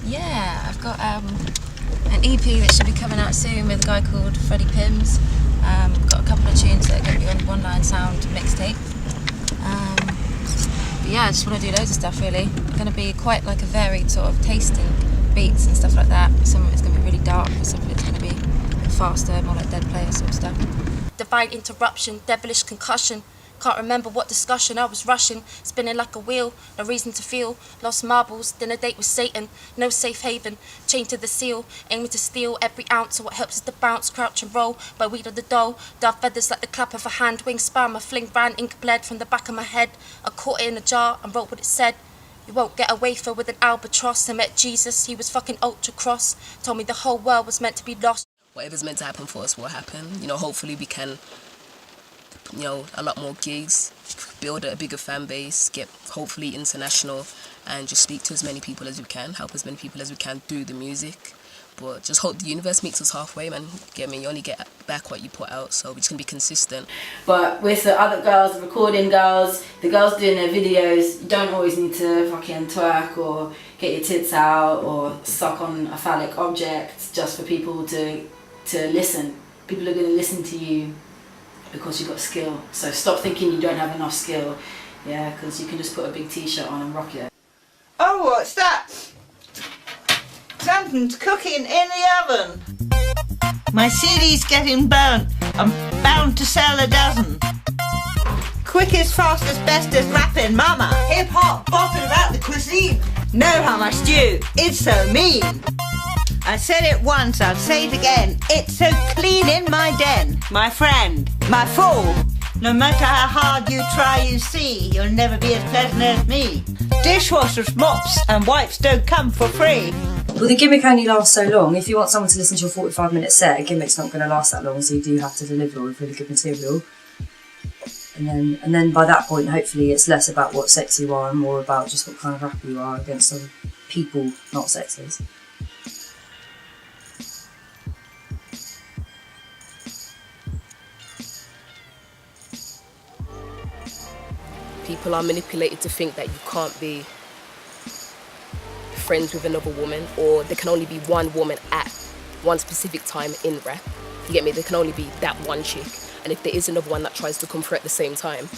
Yeah, I've got an EP that should be coming out soon with a guy called Freddie Pims. Got a couple of tunes that are going to be on One Line Sound mixtape. But yeah, I just want to do loads of stuff really. It's going to be quite like a varied sort of taste in beats and stuff like that. Some of it's going to be really dark, but some of it's going to be faster, more like Dead Player sort of stuff. Divine interruption, devilish concussion. Can't remember what discussion I was rushing, spinning like a wheel, no reason to feel. Lost marbles, dinner date with Satan, no safe haven, chained to the seal, aiming to steal every ounce of what helps us to bounce, crouch and roll, by weed of the dough. Dove feathers like the clap of a hand, wing span, my fling ran, ink bled from the back of my head. I caught it in a jar and wrote what it said. You won't get a wafer with an albatross. I met Jesus, he was fucking ultra cross, told me the whole world was meant to be lost. Whatever's meant to happen for us will happen. You know, hopefully we can, you know, a lot more gigs, build a bigger fan base, get hopefully international, and just speak to as many people as we can, help as many people as we can do the music. But just hope the universe meets us halfway, man. Get me, you only get back what you put out, so we're just gonna be consistent. But with the other girls, the recording girls, the girls doing their videos, you don't always need to fucking twerk or get your tits out or suck on a phallic object just for people to listen. People are gonna listen to you because you've got skill. So stop thinking you don't have enough skill, yeah, because you can just put a big t-shirt on and rock it. Oh, what's that? Something's cooking in the oven. My CD's getting burnt. I'm bound to sell a dozen. Quickest, fastest, bestest rapping mama. Hip hop bopping about the cuisine. Know how much stew? It's so mean. I said it once, I'll say it again. It's so clean in my den. My friend, my fool. No matter how hard you try, you see, you'll never be as pleasant as me. Dishwashers, mops and wipes don't come for free. Well, the gimmick only lasts so long. If you want someone to listen to a 45-minute set, a gimmick's not going to last that long, so you do have to deliver with really good material. and then by that point, hopefully, it's less about what sex you are and more about just what kind of rapper you are against other people, not sexes. People are manipulated to think that you can't be friends with another woman, or there can only be one woman at one specific time in rap. You get me? There can only be that one chick. And if there is another one that tries to come through at the same time,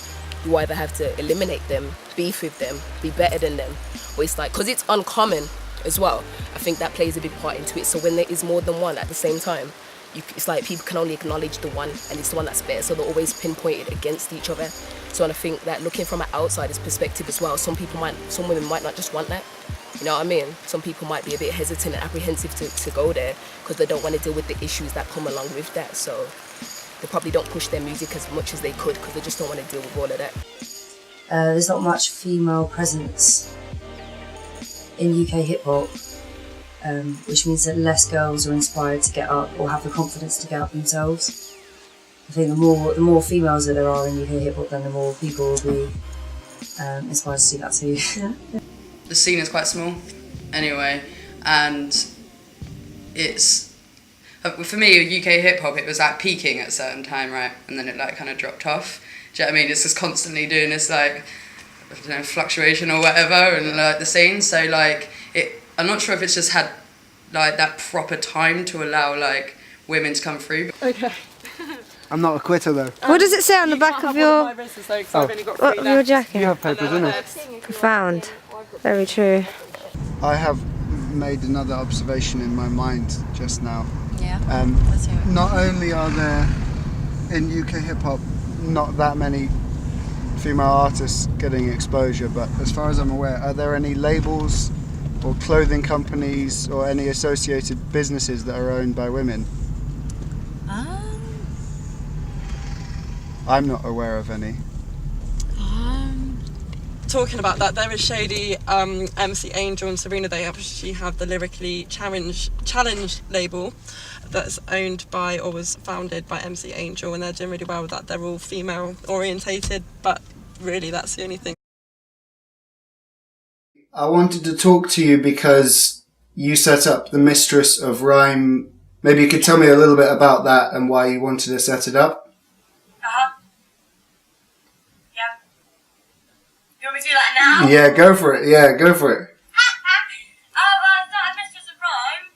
you either have to eliminate them, beef with them, be better than them. Or it's like, because it's uncommon as well, I think that plays a big part into it. So when there is more than one at the same time, it's like people can only acknowledge the one, and it's the one that's better, so they're always pinpointed against each other. So and I think that looking from an outsider's perspective as well, some women might not just want that. You know what I mean? Some people might be a bit hesitant and apprehensive to go there because they don't want to deal with the issues that come along with that. So they probably don't push their music as much as they could because they just don't want to deal with all of that. There's not much female presence in UK hip hop, which means that less girls are inspired to get up or have the confidence to get up themselves. I think the more females that there are in UK hip hop, then the more people will be inspired to do that too. Yeah. The scene is quite small anyway, and it's, for me, UK hip hop, it was like peaking at a certain time, right, and then it like kind of dropped off. Do you know what I mean? It's just constantly doing this like, I don't know, fluctuation or whatever, and like the scene. So like I'm not sure if it's just had like that proper time to allow like women to come through. Okay. I'm not a quitter though. What does it say on the back of your your jacket? You have papers, isn't it? Profound. Very true. I have made another observation in my mind just now. Yeah. Let's hear it. Not only are there in UK hip hop not that many female artists getting exposure, but as far as I'm aware, are there any labels or clothing companies or any associated businesses that are owned by women? I'm not aware of any. Talking about that, there is Shady, MC Angel and Serena. They actually have the Lyrically Challenge label that's owned by or was founded by MC Angel, and they're doing really well with that. They're all female orientated, but really that's the only thing. I wanted to talk to you because you set up the Mistress of Rhyme. Maybe you could tell me a little bit about that and why you wanted to set it up. You want me to do that now? Yeah, go for it. Yeah, go for it. I started Mistress of Rhyme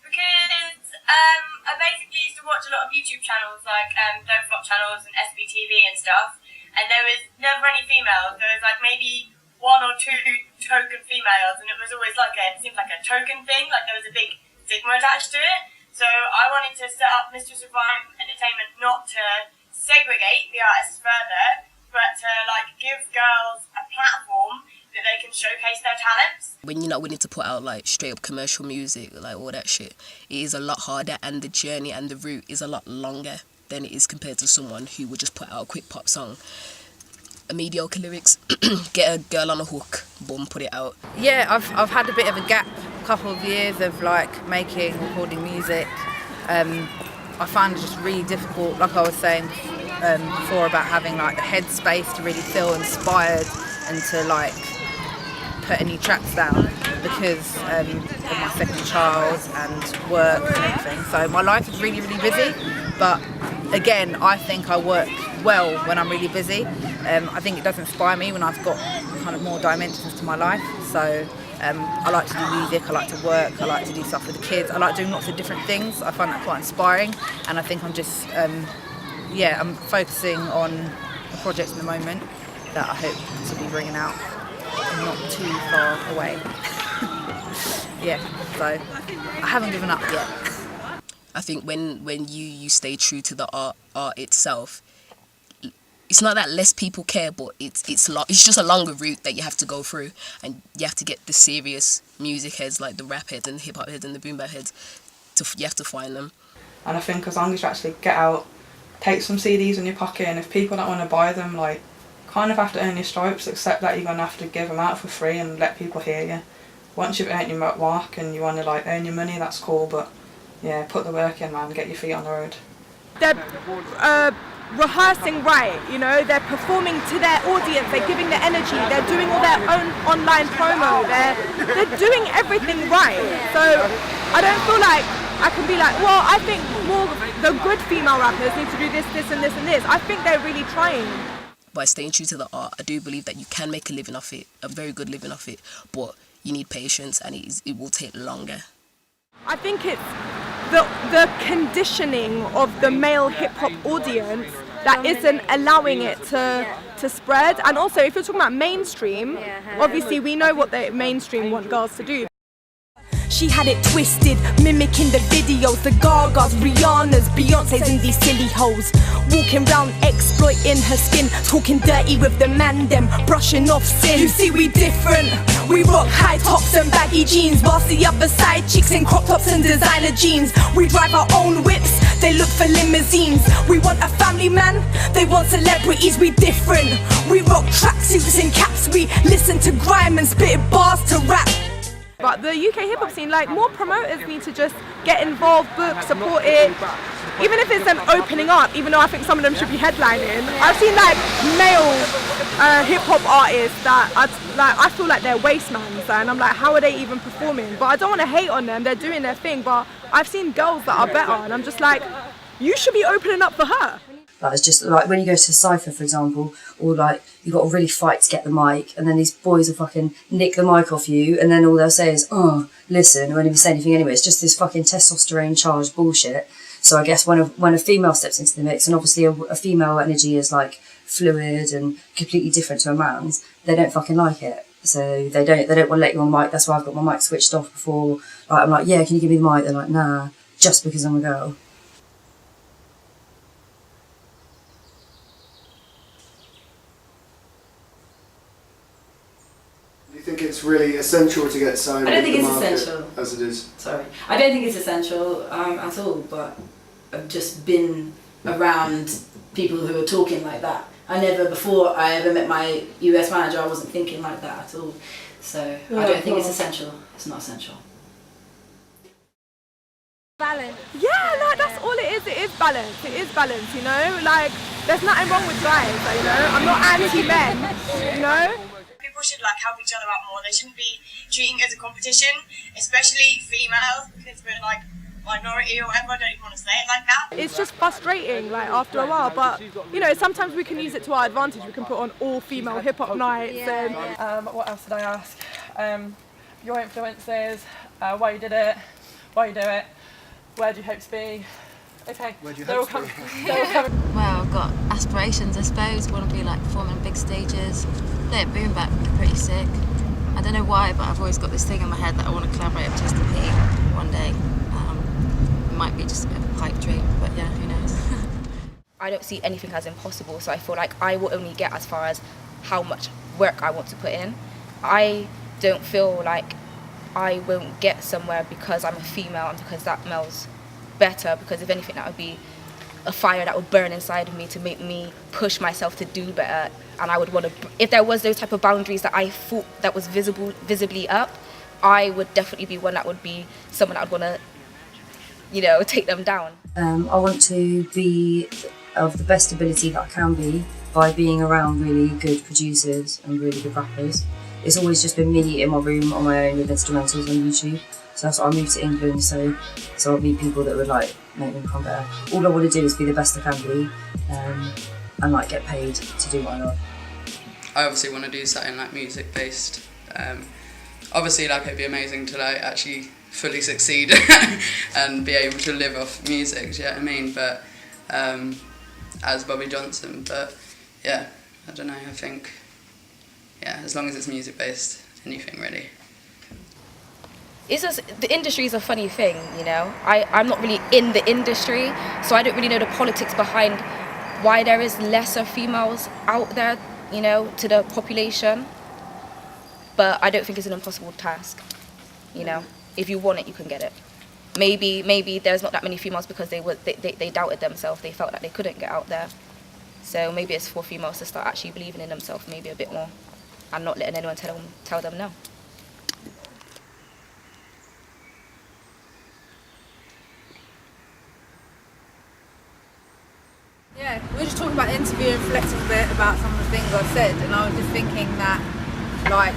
because I basically used to watch a lot of YouTube channels like Don't Flop channels and SBTV and stuff, and there was never any females. There was like maybe one or two token females, and it was always like it seemed like a token thing, like there was a big stigma attached to it. So I wanted to set up Mistress of Rhyme Entertainment not to segregate the artists further, but to like give girls a platform that they can showcase their talents. When you're not willing to put out like straight up commercial music, like all that shit, it is a lot harder, and the journey and the route is a lot longer than it is compared to someone who would just put out a quick pop song. A mediocre lyrics, get a girl on a hook, boom, put it out. Yeah, I've had a bit of a gap, a couple of years of like recording music. I find it just really difficult, like I was saying before, about having like the headspace to really feel inspired and to like put any tracks down because of my second child and work and everything. So my life is really, really busy, but again, I think I work well when I'm really busy. I think it does inspire me when I've got kind of more dimensions to my life. So I like to do music, I like to work, I like to do stuff with the kids, I like doing lots of different things. I find that quite inspiring, and I think I'm just, I'm focusing on a project at the moment that I hope to be bringing out not too far away. So I haven't given up yet. I think when you stay true to the art itself, it's not that less people care, but it's just a longer route that you have to go through, and you have to get the serious music heads, like the rap heads and the hip hop heads and the boom bap heads. You have to find them. And I think as long as you actually get out, take some CDs in your pocket, and if people don't want to buy them, like, kind of have to earn your stripes, accept that you're going to have to give them out for free and let people hear you. Once you've earned your mark and you want to like earn your money, that's cool, but yeah, put the work in, man, get your feet on the road. They're rehearsing right, you know, they're performing to their audience, they're giving the energy, they're doing all their own online promo, they're doing everything right. So I don't feel like I can be like, well, I think more the good female rappers need to do this, this and this and this. I think they're really trying. By staying true to the art, I do believe that you can make a living off it, a very good living off it, but you need patience and it will take longer. I think it's the conditioning of the male hip-hop audience that isn't allowing it to spread. And also, if you're talking about mainstream, obviously we know what the mainstream want girls to do. She had it twisted, mimicking the videos, the Gagas, Rihanna's, Beyonce's and these silly hoes. Walking round exploiting her skin, talking dirty with the man them, brushing off sin. You see we different, we rock high tops and baggy jeans, whilst the other side chicks in crop tops and designer jeans. We drive our own whips, they look for limousines. We want a family man, they want celebrities, we different. We rock tracksuits and caps, we listen to grime and spit bars to rap. But the UK hip-hop scene, like, more promoters need to just get involved, book, support it. Even if it's them opening up, even though I think some of them should be headlining. I've seen like male hip-hop artists that I feel like they're wastemans, and I'm like, how are they even performing? But I don't want to hate on them, they're doing their thing, but I've seen girls that are better, and I'm just like, you should be opening up for her. Like, it's just like when you go to a cypher, for example, or like you've got to really fight to get the mic, and then these boys will fucking nick the mic off you, and then all they'll say is, oh, listen, and won't even say anything anyway. It's just this fucking testosterone charged bullshit. So I guess when a female steps into the mix, and obviously a female energy is like fluid and completely different to a man's, they don't fucking like it. So they don't want to let you on mic. That's why I've got my mic switched off before. Like, I'm like, yeah, can you give me the mic? They're like, nah, just because I'm a girl. Do you think it's really essential to get signed? I don't think with it's the market essential. as it is. Sorry, I don't think it's essential at all. But I've just been around people who are talking like that. Before I ever met my US manager, I wasn't thinking like that at all. So I don't think it's essential. It's not essential. Balance. Yeah, like that's all it is. It is balance. It is balance, you know? Like, there's nothing wrong with guys, you know? I'm not anti-men, you know? People should like help each other out more. They shouldn't be treating it as a competition, especially females, because we're like minority or whatever. I don't even want to say it like that. It's just frustrating, like, after a while, but, you know, sometimes we can use it to our advantage. We can put on all female hip-hop nights and... What else did I ask? Your influences, why you did it, why you do it, where do you hope to be? Okay, they're all coming. Well, I've got aspirations, I suppose. Want to be like performing big stages. Yeah, boom bap would be pretty sick. I don't know why, but I've always got this thing in my head that I want to collaborate with Just P one day. It might be just a bit of a pipe dream, but yeah, who knows. I don't see anything as impossible, so I feel like I will only get as far as how much work I want to put in. I don't feel like I won't get somewhere because I'm a female and because that male's better, because if anything that would be a fire that would burn inside of me to make me push myself to do better. And I would want to, if there was those type of boundaries that I thought that was visibly up, I would definitely be one that would be someone that would want to, you know, take them down. I want to be of the best ability that I can be by being around really good producers and really good rappers. It's always just been me in my room on my own with instrumentals on YouTube. So that's why I moved to England, so I'll meet people that would like make me become better. All I want to do is be the best I can be, and like get paid to do what I love. I obviously want to do something like music based. Obviously, like, it'd be amazing to like actually fully succeed and be able to live off music. Do you know what I mean? But as Bobby Johnson, but yeah, I don't know. I think as long as it's music based, anything really. It's just, the industry is a funny thing, you know. I'm not really in the industry, so I don't really know the politics behind why there is lesser females out there, you know, to the population. But I don't think it's an impossible task, you know. If you want it, you can get it. Maybe there's not that many females because they doubted themselves. They felt that they couldn't get out there. So maybe it's for females to start actually believing in themselves maybe a bit more and not letting anyone tell them no. Yeah, we were just talking interview and reflecting a bit about some of the things I said, and I was just thinking that, like,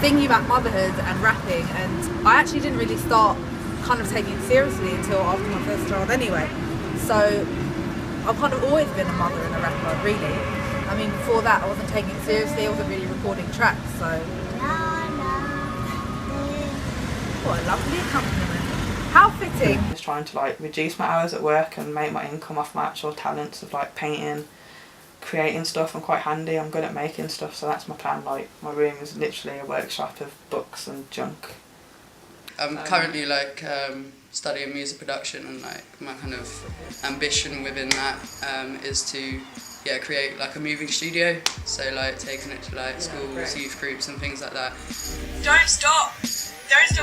thinking about motherhood and rapping, and I actually didn't really start kind of taking it seriously until after my first child anyway. So I've kind of always been a mother and a rapper, really. I mean, before that I wasn't taking it seriously, I wasn't really recording tracks, so... What a lovely compliment. How fitting. I'm just trying to like reduce my hours at work and make my income off my actual talents of like painting, creating stuff. I'm quite handy, I'm good at making stuff, so that's my plan. Like, my room is literally a workshop of books and junk. I'm currently like studying music production, and like my kind of ambition within that is to create like a moving studio, so like taking it to like schools, youth groups and things like that. Don't stop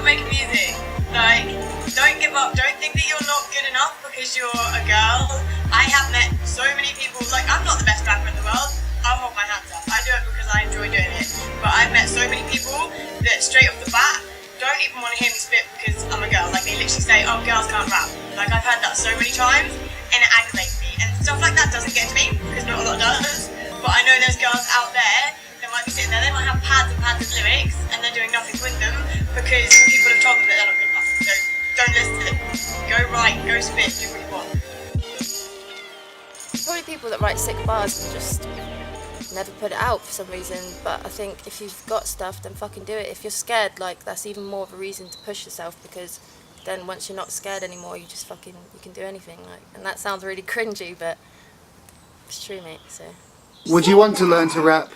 making music. Like, don't give up, don't think that you're not good enough because you're a girl. I have met so many people, like, I'm not the best rapper in the world, I'll hold my hands up, I do it because I enjoy doing it, but I've met so many people that straight off the bat don't even want to hear me spit because I'm a girl. Like, they literally say, oh, girls can't rap. Like, I've heard that so many times and it aggravates me, and stuff like that doesn't get to me because not a lot does, but I know there's girls out there that might be sitting there, they might have pads and pads of lyrics and they're doing nothing with them because people have told them that they're not good enough. So don't listen to them. Go write, go spit, do what you want. There's probably people that write sick bars and just never put it out for some reason, but I think if you've got stuff, then fucking do it. If you're scared, like, that's even more of a reason to push yourself, because then once you're not scared anymore, you just fucking, you can do anything. Like, and that sounds really cringy, but it's true, mate, so. Would you want to learn to rap?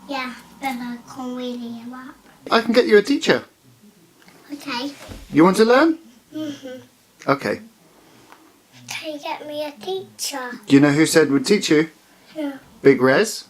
Yeah, but I can't really rap. I can get you a teacher. Okay. You want to learn? Okay. Can you get me a teacher? Do you know who said would teach you? Yeah. Big Rez.